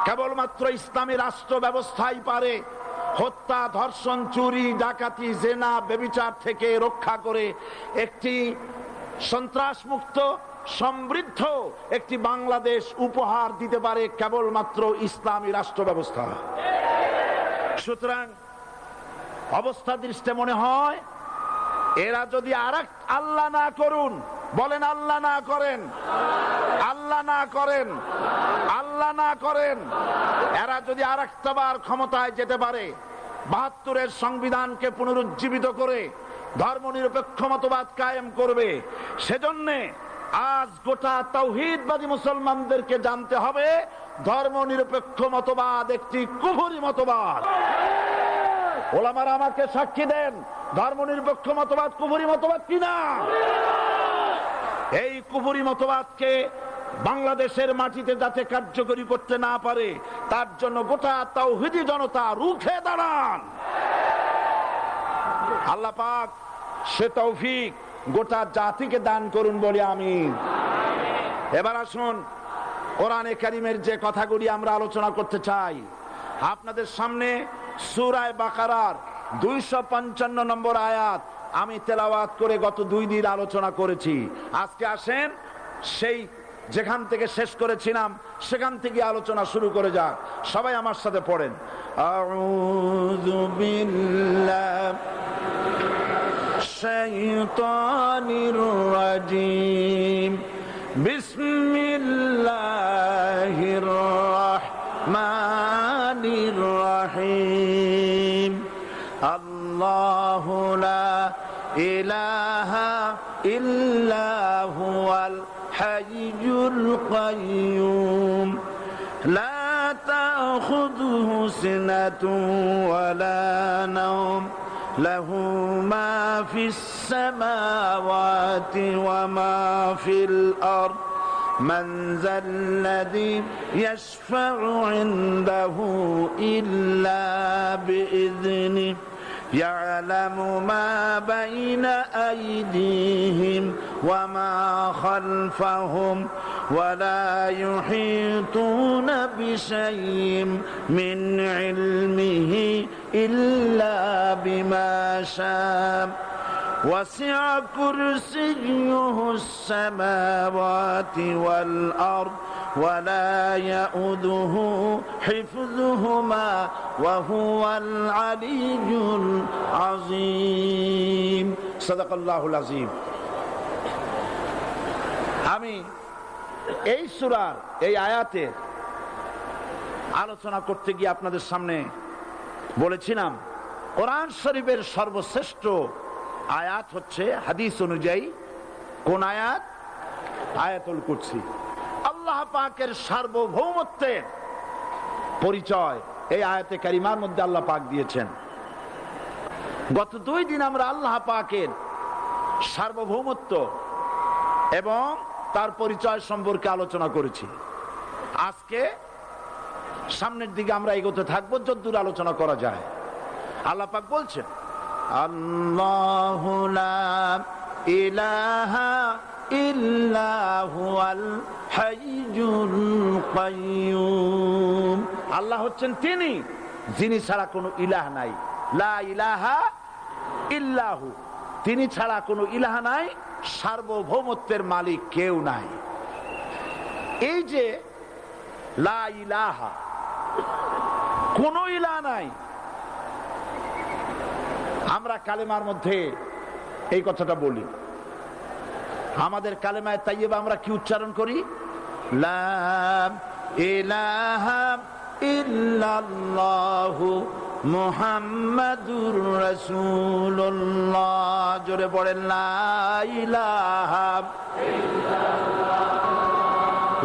কেবলমাত্র ইসলামী রাষ্ট্র ব্যবস্থাই পারে হত্যা, ধর্ষণ, চুরি, ডাকাতি, জেনা, ব্যভিচার থেকে রক্ষা করে একটি সন্ত্রাসমুক্ত সমৃদ্ধ একটি বাংলাদেশ উপহার দিতে পারে কেবলমাত্র ইসলামী রাষ্ট্র ব্যবস্থা। সুতরাং অবস্থা দৃষ্টে মনে হয় এরা যদি আরেক আল্লাহ না করুন, বলেন আল্লাহ না করেন, আল্লাহ না করেন, আল্লাহ না করেন, এরা যদি আরেকটাবার ক্ষমতায় যেতে পারে, 72-এর সংবিধানকে পুনরুজ্জীবিত করে ধর্মনিরপেক্ষ মতবাদ কায়েম করবে, সেজন্য আজ গোটা তাওহীদবাদী মুসলমানদেরকে জানতে হবে ধর্মনিরপেক্ষ মতবাদ একটি কুফরি মতবাদ। ওলামারা আমাকে সাক্ষী দেন, ধর্মনিরপেক্ষ মতবাদ কুফরি মতবাদ কিনা। এই কুফরি মতবাদকে বাংলাদেশের মাটিতে যাতে কার্যকরী করতে না পারে তার জন্য গোটা তাওহীদি জনতা রুখে দাঁড়ান। আল্লাহ পাক সে তৌফিক গোটা জাতিকে দান করুন বলে আমিন। এবার আসুন কোরআনে কারীমের যে কথাগুলি আমরা আলোচনা করতে চাই, আপনাদের সামনে সূরা বাকারার 255 নম্বর আয়াত আমি তেলাওয়াত করে গত 2 দিন আলোচনা করেছি। আজকে আসেন সেই যেখান থেকে শেষ করেছিলাম সেখান থেকে আলোচনা শুরু করে যাক। সবাই আমার সাথে পড়েন, আউযু বিল্লাহি শাইতানির রাজিম, বিসমিল্লাহির রাহমানির রাহিম। আল্লাহু লা ইলাহা ইল্লা হুয়াল হাইয়ুল কাইয়্যুম, লা তাখুযুহু সিনাতুন ওয়ালা নাওম, লাহু মা ফিস সামাওয়াতি ওয়া মা ফিল আরদ, মান যাল্লাযী ইয়াশফা'ু ইনদাহু ইল্লা বিইذনিহি, ইয়ালামু মা বাইনা আইদিহিম ওয়া মা খালফাহুম ওয়া লা ইউহিতুনা বিশাইইন মিন ইলমিহি ইল্লা বিমা শাআ, وسع كرسيه السماوات والأرض ولا يؤوده حفظهما وهو العلي العظيم صدق الله العظيم। আমি এই সূরার এই আয়াতের আলোচনা করতে গিয়ে আপনাদের সামনে বলেছিলাম কোরআন শরীফের সর্বশ্রেষ্ঠ আয়াত হচ্ছে হাদিস অনুযায়ী কোন আয়াত? আয়াতুল কুরসি। আল্লাহ পাকের সার্বভৌমত্বের পরিচয় এই আয়াতে কারিমার মধ্যে আল্লাহ পাক দিয়েছেন। গত 2 দিন আমরা আল্লাহ পাকের সার্বভৌমত্ব এবং তার পরিচয় সম্পর্কে আলোচনা করেছি। আজকে সামনের দিকে আমরা এগোতে থাকবো যতদূর আলোচনা করা যায়। আল্লাহ পাক বলছেন, আল্লাহু লা ইলাহা ইল্লা হুয়াল হাইয়ুল কাইয়্যুম। আল্লাহ হচ্ছেন তিনি যিনি ছাড়া কোনো ইলাহ নাই। লা ইলাহা ইল্লাহু, তিনি ছাড়া কোনো ইলাহ নাই, সার্বভৌমত্বের মালিক কেউ নাই। এই যে লা ইলাহা, কোনো ইলাহ নাই, আমরা কালেমার মধ্যে এই কথাটা বলি। আমাদের কালেমায়ে তাইয়্যিবা আমরা কি উচ্চারণ করি? লা ইলাহা ইল্লাল্লাহু মুহাম্মাদুর রাসূলুল্লাহ। জোরে পড়েন, লা ইলাহা ইল্লাল্লাহ,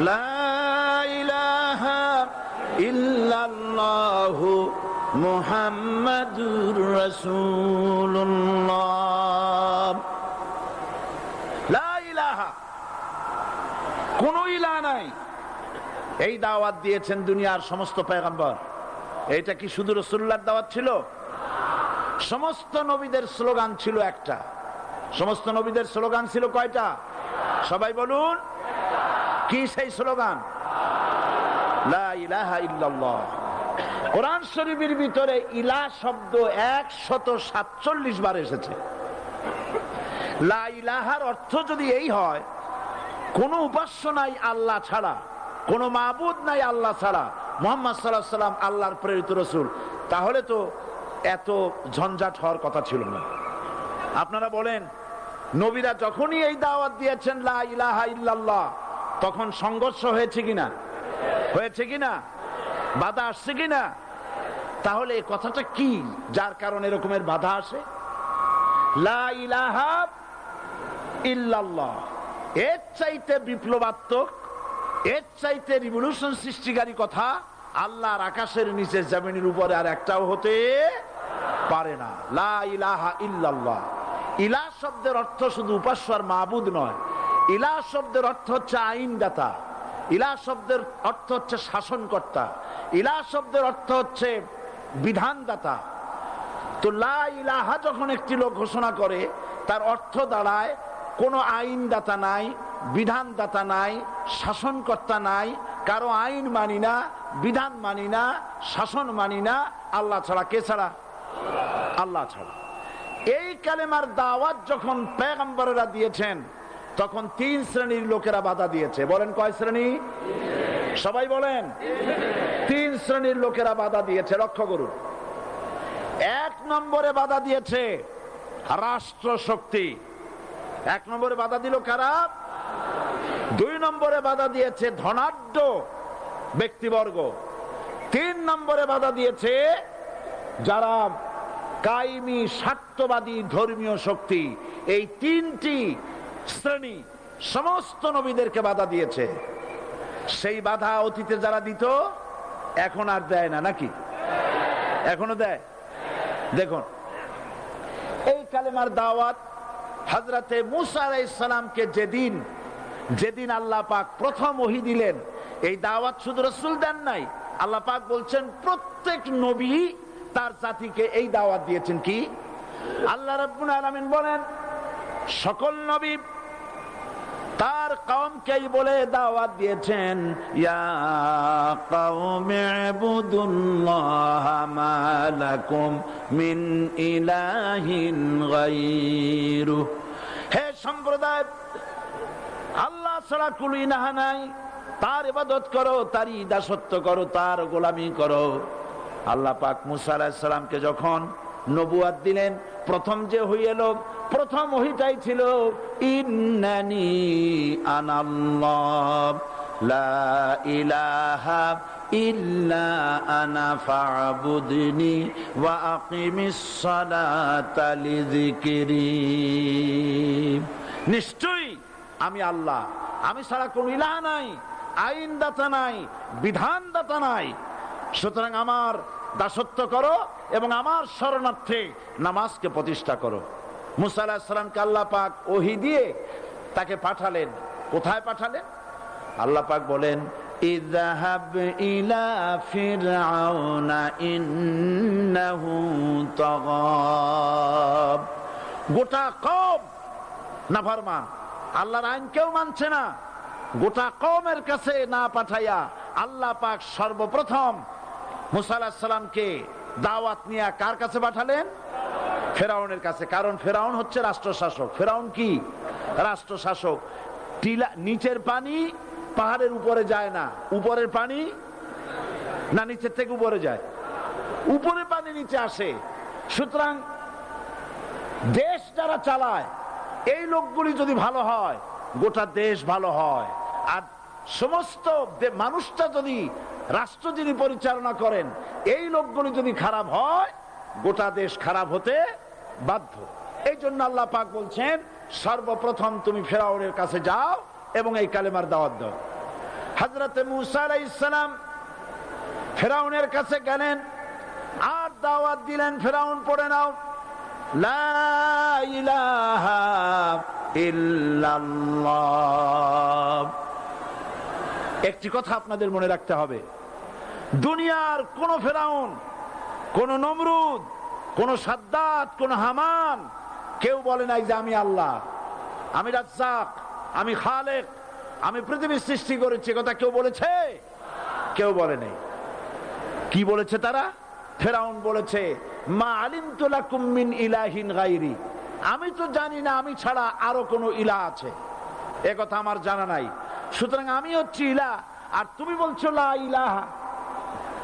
লা ইলাহা ইল্লাল্লাহু মুহাম্মাদুর রাসূলুল্লাহ। লা ইলাহা, কোন ইলাহ নাই। এই দাওয়াত দিয়েছেন দুনিয়ার সমস্ত পয়গম্বর। এটা কি শুধু রাসূলুল্লাহর দাওয়াত ছিল? সমস্ত নবীদের স্লোগান ছিল একটা। সমস্ত নবীদের স্লোগান ছিল কয়টা? সবাই বলুন, কি সেই স্লোগান? লা ইলাহা ইল্লাল্লাহ। কোরআন শরীফের ভিতরে ইলাহ শব্দ 147 বার এসেছে। লা ইলাহার অর্থ যদি এই হয়, কোন উপাস্য নাই আল্লাহ ছাড়া, কোন মাবুদ নাই আল্লাহ ছাড়া, মুহাম্মদ সাল্লাল্লাহু আলাইহি ওয়াসাল্লাম আল্লাহর প্রেরিত রাসূল, তাহলে তো এত ঝঞ্ঝাট হওয়ার কথা ছিল না। আপনারা বলেন, নবীরা যখনই এই দাওয়াত দিয়েছেন লা ইলাহা ইল্লাল্লাহ, তখন সংঘর্ষ হয়েছে কিনা? হয়েছে কিনা? বাধা আসছে কিনা? তাহলে এই কথাটা কি যার কারণে এরকমের বাধা আসে? লা ইলাহা ইল্লাল্লাহ, এর চাইতে বিপ্লবাত্মক, এর চাইতে রিভলিউশন সৃষ্টিকারী কথা আল্লাহর আকাশের নিচে জমিনের উপরে আর একটাও হতে পারে না। লা ইলাহা ইল্লাল্লাহ। ইলাহ শব্দের অর্থ শুধু উপাস্য আর মাবুদ নয়। ইলাহ শব্দের অর্থ হচ্ছে আইনদাতা। ইলাহ শব্দের অর্থ হচ্ছে শাসনকর্তা, ইলাহ শব্দের অর্থ হচ্ছে বিধানদাতা। তো লা ইলাহা যখন একটি লোক ঘোষণা করে, তার অর্থ দাঁড়ায় কোনো আইনদাতা নাই, বিধানদাতা নাই, শাসনকর্তা নাই, কারো আইন মানি না, বিধান মানি না, শাসন মানি না, আল্লাহ ছাড়া। কে ছাড়া? আল্লাহ ছাড়া। এই কালেমার দাওয়াত যখন পয়গম্বরেরা দিয়েছেন, তখন 3 শ্রেণীর লোকেরা বাধা দিয়েছে। বলেন কয় শ্রেণী? সবাই বলেন। 3 শ্রেণীর লোকেরা বাধা দিয়েছে, লক্ষ্য করুন। 1 নম্বরে বাধা দিয়েছে রাষ্ট্র শক্তি। 1 নম্বরে বাধা দিল কারা? 2 নম্বরে বাধা দিয়েছে ধনাঢ্য ব্যক্তিবর্গ। 3 নম্বরে বাধা দিয়েছে যারা কায়েমি স্বার্থবাদী ধর্মীয় শক্তি। এই 3টি শ্রেণী সমস্ত নবীদেরকে বাধা দিয়েছে। সেই বাধা অতীতে যারা দিত, এখন আর দেয় না নাকি? এখনো দেয়। দেখুন, এই কালেমার দাওয়াত হযরতে মূসা আলাইহিস সালামকে যেদিন আল্লাহ পাক প্রথম ওহী দিলেন, এই দাওয়াত শুধু রাসূল দেন নাই, আল্লাহ পাক বলছেন প্রত্যেক নবী তার জাতিকে এই দাওয়াত দিয়েছেন। কি? আল্লাহ রাব্বুল আলামিন বলেন, সকল নবী তার কওমকেই বলে দাওয়াত দিয়েছেন, ইয়া কওমি ইবুদুল্লাহা মা লাকুম মিন ইলাহিন গায়রু। হে সম্প্রদায়, আল্লাহ ছাড়া কোনো ইলাহ নাই, তার ইবাদত করো, তারই দাসত্ব করো, তার গোলামি করো। আল্লাহ পাক মূসা আলাইহিস সালামকে যখন নবুয়াত দিলেন, প্রথম যে ওহী এলো, প্রথম ওহীটাই ছিল ইন্নানি আনাল্লাহ লা ইলাহা ইল্লা আনা ফা'বুদনি ওয়া আকিমিস সালাতা লিযিকরি। নিশ্চয়ই আমি আল্লাহ, আমি ছাড়া কোনো ইলাহ নাই, আইনদাতা নাই, বিধানদাতা নাই, সুতরাং আমার দাসত্ব করো এবং আমার শরণার্থে নামাজকে প্রতিষ্ঠা করো। মূসা আলাইহিস সালামকে আল্লাহ পাক ওহী দিয়ে তাকে পাঠালেন। কোথায় পাঠালেন? আল্লাহ পাক বলেন, ইযহাব ইলা ফিরআউনা ইন্নাহু তাগা। গোটা কওম নাফরমান, আল্লাহর আইন কেউ মানছে না। গোটা কওমের কাছে না পাঠাইয়া আল্লাহ পাক সর্বপ্রথম মূসা আলাইহিস সালামকে দাওয়াত নিয়ে কার কাছে পাঠালেন? ফেরাউনের কাছে। কারণ ফেরাউন হচ্ছে রাষ্ট্রশাসক। ফেরাউন কি? রাষ্ট্রশাসক। নিচের পানি পাহাড়ের উপরে যায় না, উপরের পানি না নিচের থেকে উপরে যায়? উপরে পানি নিচে আসে। সুতরাং দেশ যারা চালায়, এই লোকগুলি যদি ভালো হয়, গোটা দেশ ভালো হয়। আর সমস্ত মানুষটা যদি, রাষ্ট্র যিনি পরিচালনা করেন, এই লোকগুলি যদি খারাপ হয়, গোটা দেশ খারাপ হতে বাধ্য। এই জন্য আল্লাহ পাক বলছেন, সর্বপ্রথম তুমি ফেরাউনের কাছে যাও এবং এই কালেমার দাওয়াত দাও। হযরতে মূসা আলাইহিস সালাম ফেরাউনের কাছে গেলেন আর দাওয়াত দিলেন, ফেরাউন পড়ে নাও, লা ইলাহা ইল্লাল্লাহ। একটি কথা আপনাদের মনে রাখতে হবে, দুনিয়ার কোন ফেরাউন, কোন নমরুদ, কোন সাদ্দাত, কোন হামান কেউ বলে নাই যে আমি আল্লাহ, আমি রাজ্জাক, আমি খালেক, আমি পৃথিবীর সৃষ্টি করেছি। কথা কেউ বলেছে? কেউ বলে নাই। কি বলেছে তারা? ফেরাউন বলেছে, মা আলিমতু লাকুম মিন ইলাহিন গায়রি, আমি তো জানি না আমি ছাড়া আরো কোন ইলাহ আছে, এ কথা আমার জানা নাই, সুতরাং আমি হচ্ছি ইলাহ, আর তুমি বলছো লা ইলাহা।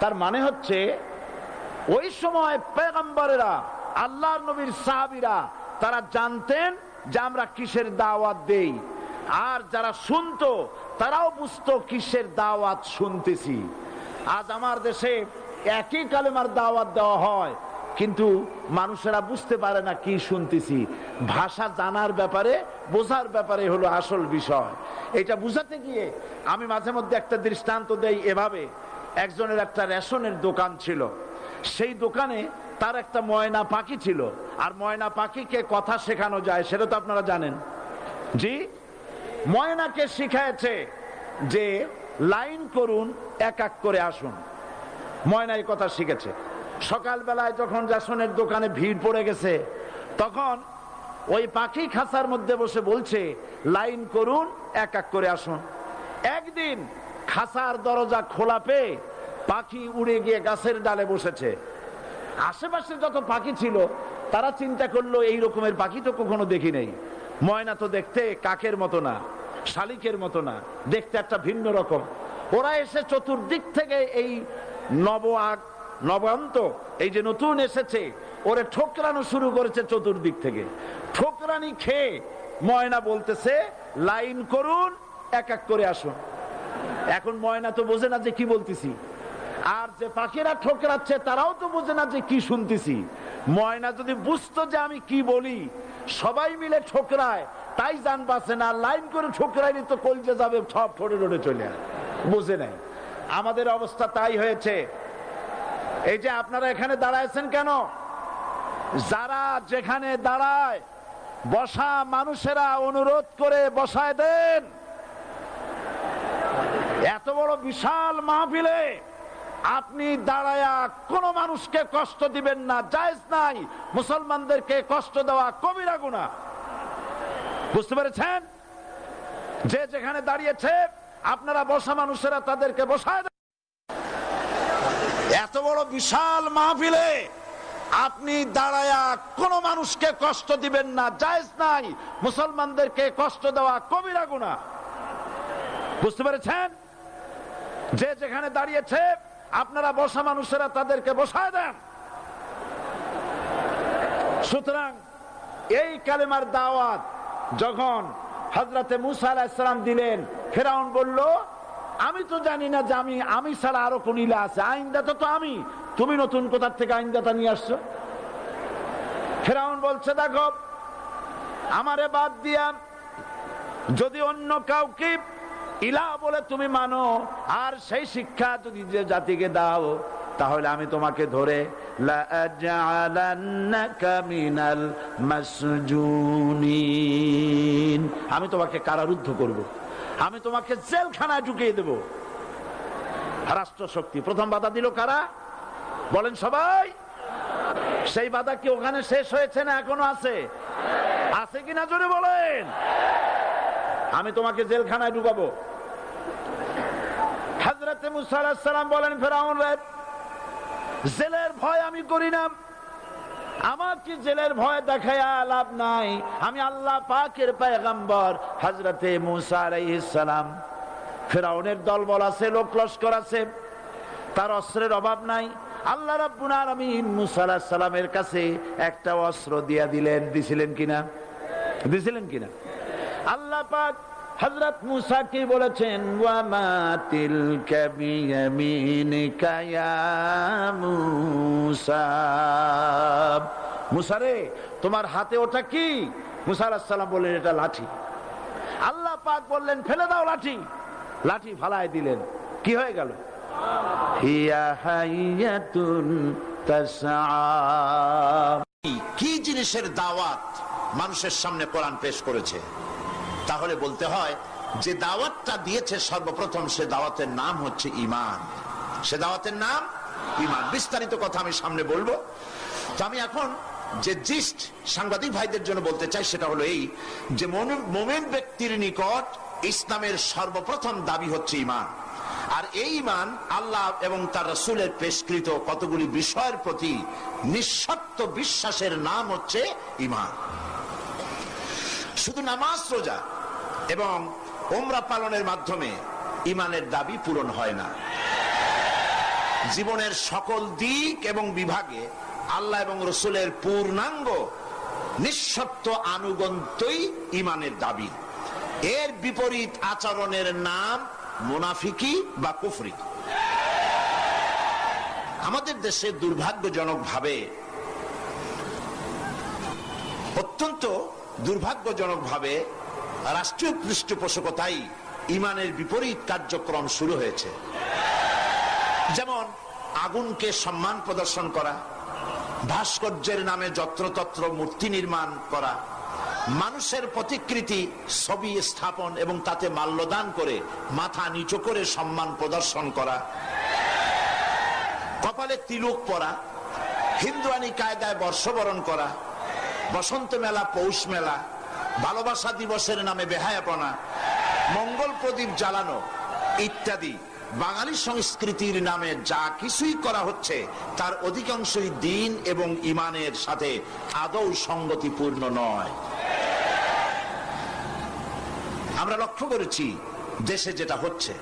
তার মানে হচ্ছে ওই সময় পয়গম্বরেরা, আল্লাহর নবীর সাহাবীরা, তারা জানতেন যে আমরা কিসের দাওয়াত দেই, আর যারা শুনতো তারাও বুঝতো কিসের দাওয়াত শুনতেছি। আজ আমার দেশে একই কালেমার দাওয়াত দেওয়া হয়, কিন্তু মানুষেরা বুঝতে পারে না কি শুনতেছি। ভাষা জানার ব্যাপারে, বোঝার ব্যাপারে হলো আসল বিষয়। এটা বুঝাতে গিয়ে আমি মাঝে মধ্যে একটা দৃষ্টান্ত দেই এভাবে। একজনের একটা রেশনের দোকান ছিল, সেই দোকানে তার একটা ময়না পাখি ছিল। আর ময়না পাখিকে কথা শেখানো যায়, সেটা তো আপনারা জানেন। জি, ময়নাকে শিখাইছে যে লাইন করুন, এক এক করে আসুন। ময়না এই কথা শিখেছে। সকালবেলায় যখন রেশনের দোকানে ভিড় পড়ে গেছে, তখন ওই পাখি খাঁচার মধ্যে বসে বলছে, লাইন করুন, এক এক করে আসুন। একদিন খাঁচার দরজা খোলা পেয়ে পাখি উড়ে গিয়ে গাছের ডালে বসেছে। আশেপাশে যত পাখি ছিল তারা চিন্তা করলো, এই রকমের পাখি তো কখনো দেখি নেই। ময়না তো দেখতে কাকের মতো না, শালিকের মতো না, দেখতে একটা ভিন্ন রকম। ওরা এসে চতুর্দিক থেকে এই নবান্ত, এই যে নতুন এসেছে, ওরে ঠোকরানো শুরু করেছে চতুর্দিক থেকে। ঠোকরানি খেয়ে ময়না বলতেছে, লাইন করুন, এক এক করে আসুন। এখন ময়না তো বোঝে না যে কি বলতেছি, আর যে পাখিরা ঠোকরাচ্ছে তারাও তো বোঝে না যে কি শুনতেছি। ময়না যদি বুঝতো যে আমি কি বলি, সবাই মিলে ঠোকরায়, তাই জান বাঁচে না। লাইন করে ঠোকরাইনি তো কলজে যাবে, সব ঠোঁটে ঠোঁটে চলে আসে, বুঝে নাই। আমাদের অবস্থা তাই হয়েছে। এই যে আপনারা এখানে দাঁড়াইছেন কেন? যারা যেখানে দাঁড়ায় বসা মানুষেরা অনুরোধ করে বসায় দেন। এত বড় বিশাল মাহফিলে আপনি দাঁড়ায়া কোন মানুষকে কষ্ট দিবেন না, জায়েজ নাই। মুসলমানদেরকে কষ্ট দেওয়া কবিরা গুনাহ। বুঝতে পেরেছেন? যে যেখানে দাঁড়িয়েছে আপনারা বসা মানুষেরা তাদেরকে বসায় দেন। এত বড় বিশাল মাহফিলে আপনি দাঁড়ায়া কোন মানুষকে কষ্ট দিবেন না, জায়েজ নাই। মুসলমানদেরকে কষ্ট দেওয়া কবিরা গুনাহ। বুঝতে পেরেছেন? যে যেখানে দাঁড়িয়েছে আপনারা বসা মানুষেরা তাদেরকে বসায় দেন। সুতরাং এই কালেমার দাওয়াত যখন হযরতে মুসা আলাইহিস সালাম দিলেন, ফেরাউন বলল, আমি তো জানি না যে আমি ছাড়া আরো কোন ইলা আছে, আইনদাতা তো আমি, তুমি নতুন কোথা থেকে আইনদাতা নিয়ে আসছো? ফেরাউন বলছে, দেখো, আমারে বাদ দিয়া যদি অন্য কাউকে ইলা বলে তুমি মানো, আর সেই শিক্ষা যদি যে জাতিকে দাও, তাহলে আমি তোমাকে ধরে লাআজআলান্নাকা মিনাল মাসজুনিন, আমি তোমাকে কারারুদ্ধ করব, আমি তোমাকে জেলখানায় ঢুকিয়ে দেব। রাষ্ট্র শক্তি প্রথম বাধা দিল কারা? বলেন সবাই। সেই বাধা কি ওখানে শেষ হয়েছে না এখনো আছে? আছে কিনা জোরে বলেন। আমি তোমাকে জেলখানায় ঢুকাবো। হযরত মুসা আলাইহিস সালাম বলেন, ফেরাউন রে, জেলের ভয় আমি করি না, আমাকে জেলের ভয় দেখায়া লাভ নাই। আমি আল্লাহ পাকের পয়গম্বর হযরত মুসা আলাইহিস সালাম। ফেরাউনের দলবল আছে, লোক লস্কর আছে, তার অস্ত্রের অভাব নাই। আল্লাহ রাব্বুল আলামিন মুসা আলাইহিস সালামের কাছে একটা অস্ত্র দিয়া দিলেন। দিছিলেন কিনা? দিছিলেন কিনা? আল্লাহ পাক হযরত মুসা কি বলেছেন, ওয়া মা তিলকা বিয়ামিনিকা ইয়া মুসা, মুসা রে তোমার হাতে ওটা কি? মুসা আলাইহিস সালাম বললেন, এটা লাঠি। আল্লাহ পাক বললেন, ফেলে দাও লাঠি। লাঠি ফালায় দিলেন। কি হয়ে গেল? হিয়া হাইয়াতুন তাসআ। কি জিনিসের দাওয়াত মানুষের সামনে কোরআন পেশ করেছে? তাহলে বলতে হয় যে দাওয়াতটা দিয়েছে সর্বপ্রথম, সে দাওয়াতের নাম হচ্ছে ঈমান। সে দাওয়াতের নাম ঈমান। বিস্তারিত কথা আমি সামনে বলবো। তো আমি এখন যে জিস্ট সাংবাদিক ভাইদের জন্য বলতে চাই সেটা হলো এই, যে মুমিন ব্যক্তির নিকট ইসলামের সর্বপ্রথম দাবি হচ্ছে ঈমান। আর এই ঈমান আল্লাহ এবং তার রাসূলের পেশকৃত কতগুলি বিষয়ের প্রতি নিঃশর্ত বিশ্বাসের নাম হচ্ছে ঈমান। শুধু নামাজ, রোজা এবং উমরা পালনের মাধ্যমে ঈমানের দাবি পূরণ হয় না। জীবনের সকল দিক এবং বিভাগে আল্লাহ এবং রাসূলের পূর্ণাঙ্গ নিঃশর্ত আনুগত্যই ঈমানের দাবি। এর বিপরীত আচরণের নাম মুনাফিকি বা কুফরি। আমাদের দেশে দুর্ভাগ্যজনকভাবে, অত্যন্ত দুর্ভাগ্যজনকভাবে রাষ্ট্রীয় পৃষ্ঠপোষকতায় ঈমানের বিপরীত কার্যক্রম শুরু হয়েছে। যেমন আগুনকে সম্মান প্রদর্শন করা, ভাস্কর্যের নামে যত্রতত্র মূর্তি নির্মাণ করা, মানুষের প্রতিকৃতি ছবি স্থাপন এবং তাতে মাল্যদান করে মাথা নিচু করে সম্মান প্রদর্শন করা, কপালে তিলক পরা, হিন্দুয়ানি কায়দায় বর্ষবরণ করা, বসন্ত মেলা, পৌষ মেলা, ভালোবাসা দিবসের নামে বেহায়াপনা, মঙ্গল প্রদীপ জ্বালানো ইত্যাদি বাঙালি সংস্কৃতির নামে যা কিছুই করা হচ্ছে তার অধিকাংশই দ্বীন এবং ঈমানের সাথে আদৌ সঙ্গতিপূর্ণ নয়। আমরা লক্ষ্য করেছি দেশে যেটা হচ্ছে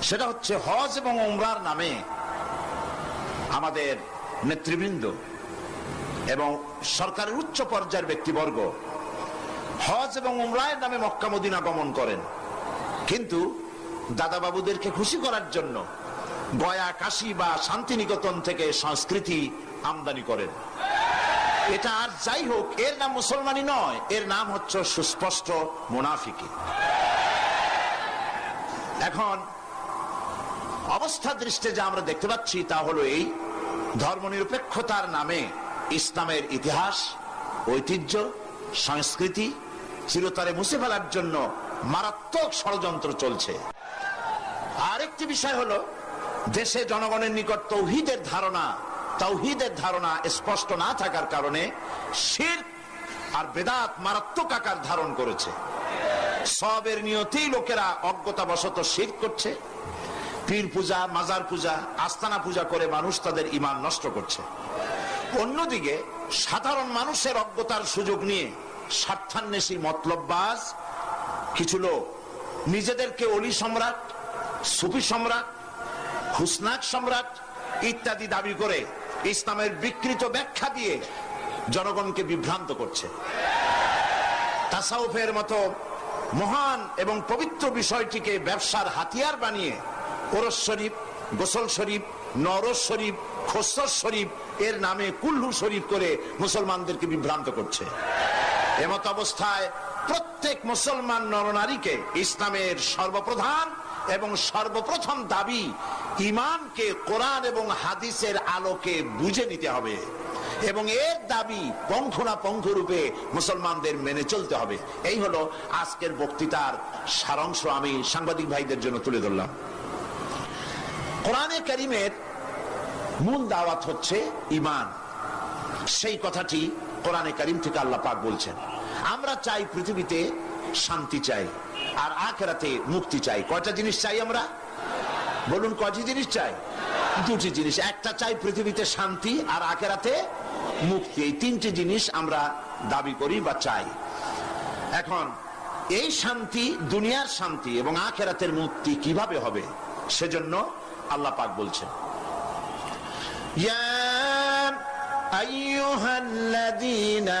সেটা হচ্ছে হজ এবং উমরার নামে আমাদের নেতৃবৃন্দ এবং সরকারের উচ্চ পর্যায়ের ব্যক্তিবর্গ হজ এবং উমরায়ের নামে মক্কা মদিনা গমন করেন, কিন্তু দাদা বাবুদেরকে খুশি করার জন্য গয়া, কাশী বা শান্তিনিকেতন থেকে সংস্কৃতি আমদানি করেন। এটা আর যাই হোক, এর নাম মুসলমানি নয়, এর নাম হচ্ছে সুস্পষ্ট মুনাফিকি। এখন অবস্থা দৃষ্টে যা আমরা দেখতে পাচ্ছি তা হলো এই, ধর্মনিরপেক্ষতার নামে ইসলামের ইতিহাস, ঐতিহ্য, সংস্কৃতি চিরতরে মুছে ফেলার জন্য মারাত্মক ষড়যন্ত্র চলছে। আরেকটি বিষয় হলো, দেশে জনগণের নিকট তাওহীদের ধারণা স্পষ্ট না থাকার কারণে শিরক আর বেদাত মারাত্মক আকার ধারণ করেছে। সবের নিয়তেই লোকেরা অজ্ঞতাবশত শিরক করছে, পীর পূজা, মাজার পূজা, আস্তানা পূজা করে মানুষ তাদের ঈমান নষ্ট করছে। অন্যদিকে সাধারণ মানুষের অজ্ঞতার সুযোগ নিয়ে স্বার্থান্বেষী মতলববাজ কিছু লোক নিজেদেরকে অলি সম্রাট, সুফি সম্রাট, হুসনাক সম্রাট ইত্যাদি দাবি করে ইসলামের বিকৃত ব্যাখ্যা দিয়ে জনগণকে বিভ্রান্ত করছে। তাসাউফের মতো মহান এবং পবিত্র বিষয়টিকে ব্যবসার হাতিয়ার বানিয়ে ওরস শরীফ, গোসল শরীফ, নরস শরীফ, খসরস শরীফ এর নামে কুল্লু শরীফ করে মুসলমানদেরকে বিভ্রান্ত করছে। এমত অবস্থায় প্রত্যেক মুসলমান নরনারীকে ইসলামের সর্বপ্রধান এবং সর্বপ্রথম দাবি ঈমানকে কোরআন এবং হাদিসের আলোকে বুঝে নিতে হবে এবং এর দাবি পঙ্খুনাপঙ্খ রূপে মুসলমানদের মেনে চলতে হবে। এই হলো আজকের বক্তৃতার সারাংশ আমি সাংবাদিক ভাইদের জন্য তুলে ধরলাম। কোরআনে কারীমের মূল দাওয়াত হচ্ছে ঈমান। সেই কথাটি কোরআনে কারীম থেকে আল্লাহ পাক বলছেন। আমরা চাই পৃথিবীতে শান্তি চাই আর আখিরাতে মুক্তি চাই। কয়টা জিনিস চাই আমরা? বলুন, কয়টি জিনিস চাই? দুটি জিনিস। একটা চাই পৃথিবীতে শান্তি আর আখিরাতে মুক্তি। এই তিনটি জিনিস আমরা দাবি করি বা চাই। এখন এই শান্তি, দুনিয়ার শান্তি এবং আখিরাতের মুক্তি কিভাবে হবে সেজন্য আল্লাহ পাক বলছেন, ইয়া আইয়ুহাল্লাযীনা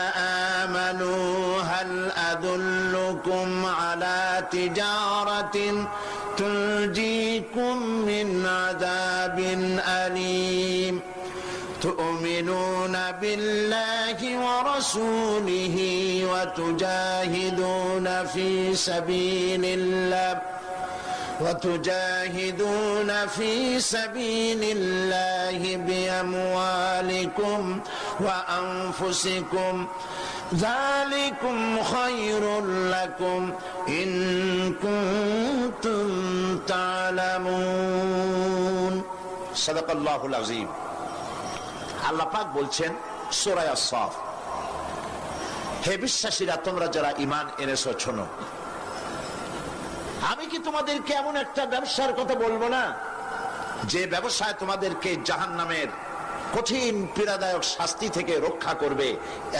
আমানু হাল আদুল্লুকুম আলা তিজারাতিন তুনজিকুম মিন আযাবিন আলীম তু'মিনুনা বিল্লাহি ওয়া রাসূলিহি ওয়া তুজাহিদুনা ফি সাবিলিল্লাহ وتجاهدون في سبيل الله بأموالكم وأنفسكم ذلكم خير لكم إن كنتم تعلمون صدق الله العظيم। আল্লাহ পাক বলছেন সূরা আস-সাফ, হে বিশ্বাসীরা, তোমরা যারা ঈমান এনেছো শোনো, আমি কি তোমাদেরকে এমন একটা ব্যবসার কথা বলবো না যে ব্যবসায় তোমাদেরকে জাহান্নামের কঠিন পীড়াদায়ক শাস্তি থেকে রক্ষা করবে?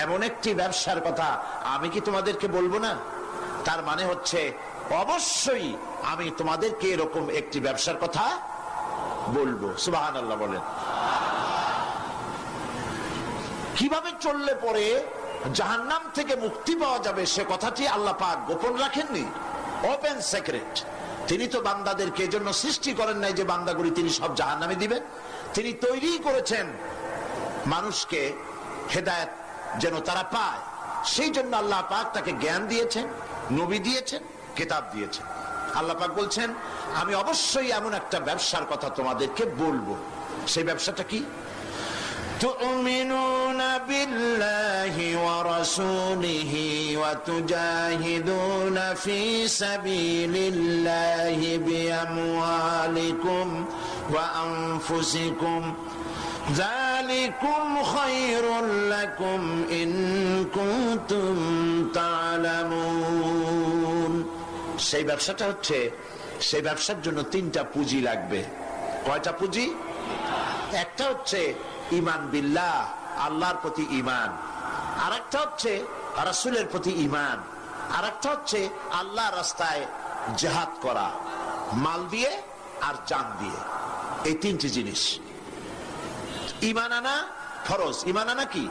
এমন একটি ব্যবসার কথা আমি কি তোমাদেরকে বলবো না? তার মানে হচ্ছে অবশ্যই আমি তোমাদেরকে এরকম একটি ব্যবসার কথা বলবো। সুবহানাল্লাহ বলেন। কিভাবে চললে পরে জাহান্নাম থেকে মুক্তি পাওয়া যাবে সে কথাটি আল্লাহ পাক গোপন রাখেননি, ওপেন সিক্রেট। তিনি তো বান্দাদেরকে এজন্য সৃষ্টি করেন নাই যে বান্দাগুলি তিনি সব জাহান্নামে দিবেন। তিনি তৈরি করেছেন মানুষকে হেদায়েত যেন তারা পায়, সেই জন্য আল্লাহ পাক তাকে জ্ঞান দিয়েছেন, নবী দিয়েছেন, কিতাব দিয়েছেন। আল্লাহ পাক বলছেন আমি অবশ্যই এমন একটা ব্যবসার কথা তোমাদেরকে বলবো। সেই ব্যবসাটা কি? تؤمنون بالله ورسوله وتجاهدون في سبيل الله بأموالكم وأنفسكم ذلكم خير لكم إن كنتم تعلمون। সেই ব্যবসাটা হচ্ছে, সেই ব্যবসার জন্য তিনটা পুঁজি লাগবে। কয়টা পুঁজি? একটা হচ্ছে ঈমান বিল্লাহ, আল্লাহর প্রতি ঈমান। আরেকটা হচ্ছে রাসূলের প্রতি ঈমান। আরেকটা হচ্ছে আল্লাহর রাস্তায় জিহাদ করা, মাল দিয়ে আর জান দিয়ে। এই তিনটি জিনিস। ঈমান আনা ফরজ। ঈমান আনা কি?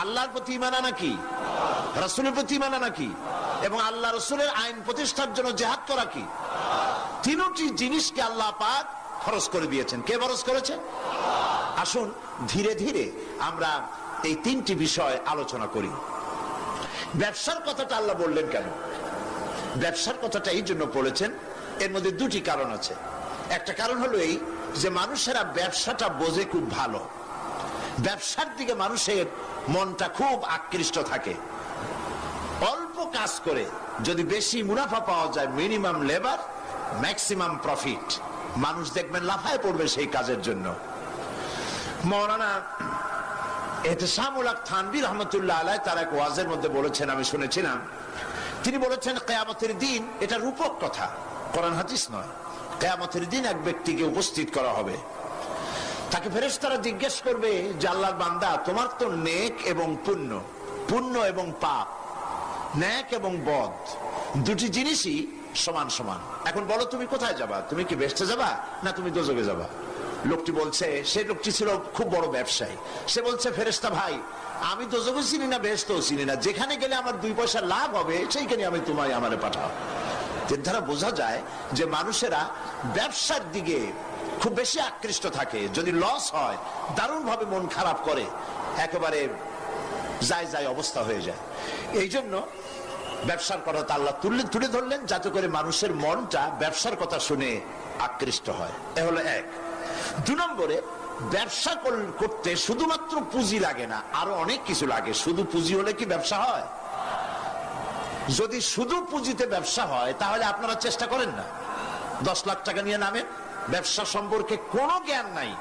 আল্লাহর প্রতি ঈমান আনা কি? রাসূলের প্রতি ঈমান আনা কি? এবং আল্লাহ রাসূলের আইন প্রতিষ্ঠার জন্য জিহাদ করা কি? তিনটি জিনিসকে আল্লাহ পাক ফরজ করে দিয়েছেন। কে ফরজ করেছে? আসুন ধীরে ধীরে আমরা এই তিনটি বিষয় আলোচনা করি। ব্যবসার কথাটা আল্লাহ বললেন কেন? ব্যবসার কথাটা এই জন্য বলেছেন, এর মধ্যে দুটি কারণ আছে। একটা কারণ হলো এই যে মানুষেরা ব্যবসাটা বোঝে খুব ভালো, ব্যবসার দিকে মানুষের মনটা খুব আকৃষ্ট থাকে। অল্প কাজ করে যদি বেশি মুনাফা পাওয়া যায়, মিনিমাম লেবার ম্যাক্সিমাম প্রফিট, মানুষ দেখবেন লাফায় পড়বে সেই কাজের জন্য। মৌলানা এহতেশামুল হক থানভী রহমতুল্লাহ আলাইহি তার এক ওয়াজের মধ্যে বলেছেন, আমি শুনেছিলাম, তিনি বলেছেন কিয়ামতের দিন, এটা রূপক কথা, কোরআন হাদিস নয়, কিয়ামতের দিন এক ব্যক্তিকে উপস্থিত করা হবে, তাকে ফেরেশতারা জিজ্ঞেস করবে যে আল্লাহর বান্দা, তোমার তো নেক এবং পুণ্য, পুণ্য এবং পাপ, নেক এবং বদ দুটি জিনিসই সমান সমান। এখন বলো তুমি কোথায় যাবা? তুমি কি বেহেশতে যাবা না তুমি দোজখে যাবা? লোকটি বলছে, সে লোকটি ছিল খুব বড় ব্যবসায়ী, সে বলছে ফেরেশতা ভাই, আমি দোজখও চিনি না বেহেশতও চিনি না, যেখানে গেলে আমার 2 পয়সা লাভ হবে সেইখানে আমি তোমায় আমারে পাঠাও। এর দ্বারা বোঝা যায় যে মানুষেরা ব্যবসার দিকে খুব বেশি আকৃষ্ট থাকে। যদি লস হয় দারুণ ভাবে মন খারাপ করে, একেবারে যায় অবস্থা হয়ে যায়। এই জন্য ব্যবসার কথা আল্লাহ তুলে ধরলেন যাতে করে মানুষের মনটা ব্যবসার কথা শুনে আকৃষ্ট হয়। এ হলো এক। 2 নম্বরে, ব্যবসা করতে শুধুমাত্র পুঁজি লাগে না, আরো অনেক কিছু লাগে। শুধু পুঁজি হলে কি ব্যবসা হয়? যদি শুধু পুঁজিতে ব্যবসা হয় তাহলে আপনারা চেষ্টা করেন না, 10 লাখ টাকা নিয়ে নামেন, ব্যবসা সম্পর্কে কোনো জ্ঞান নাই,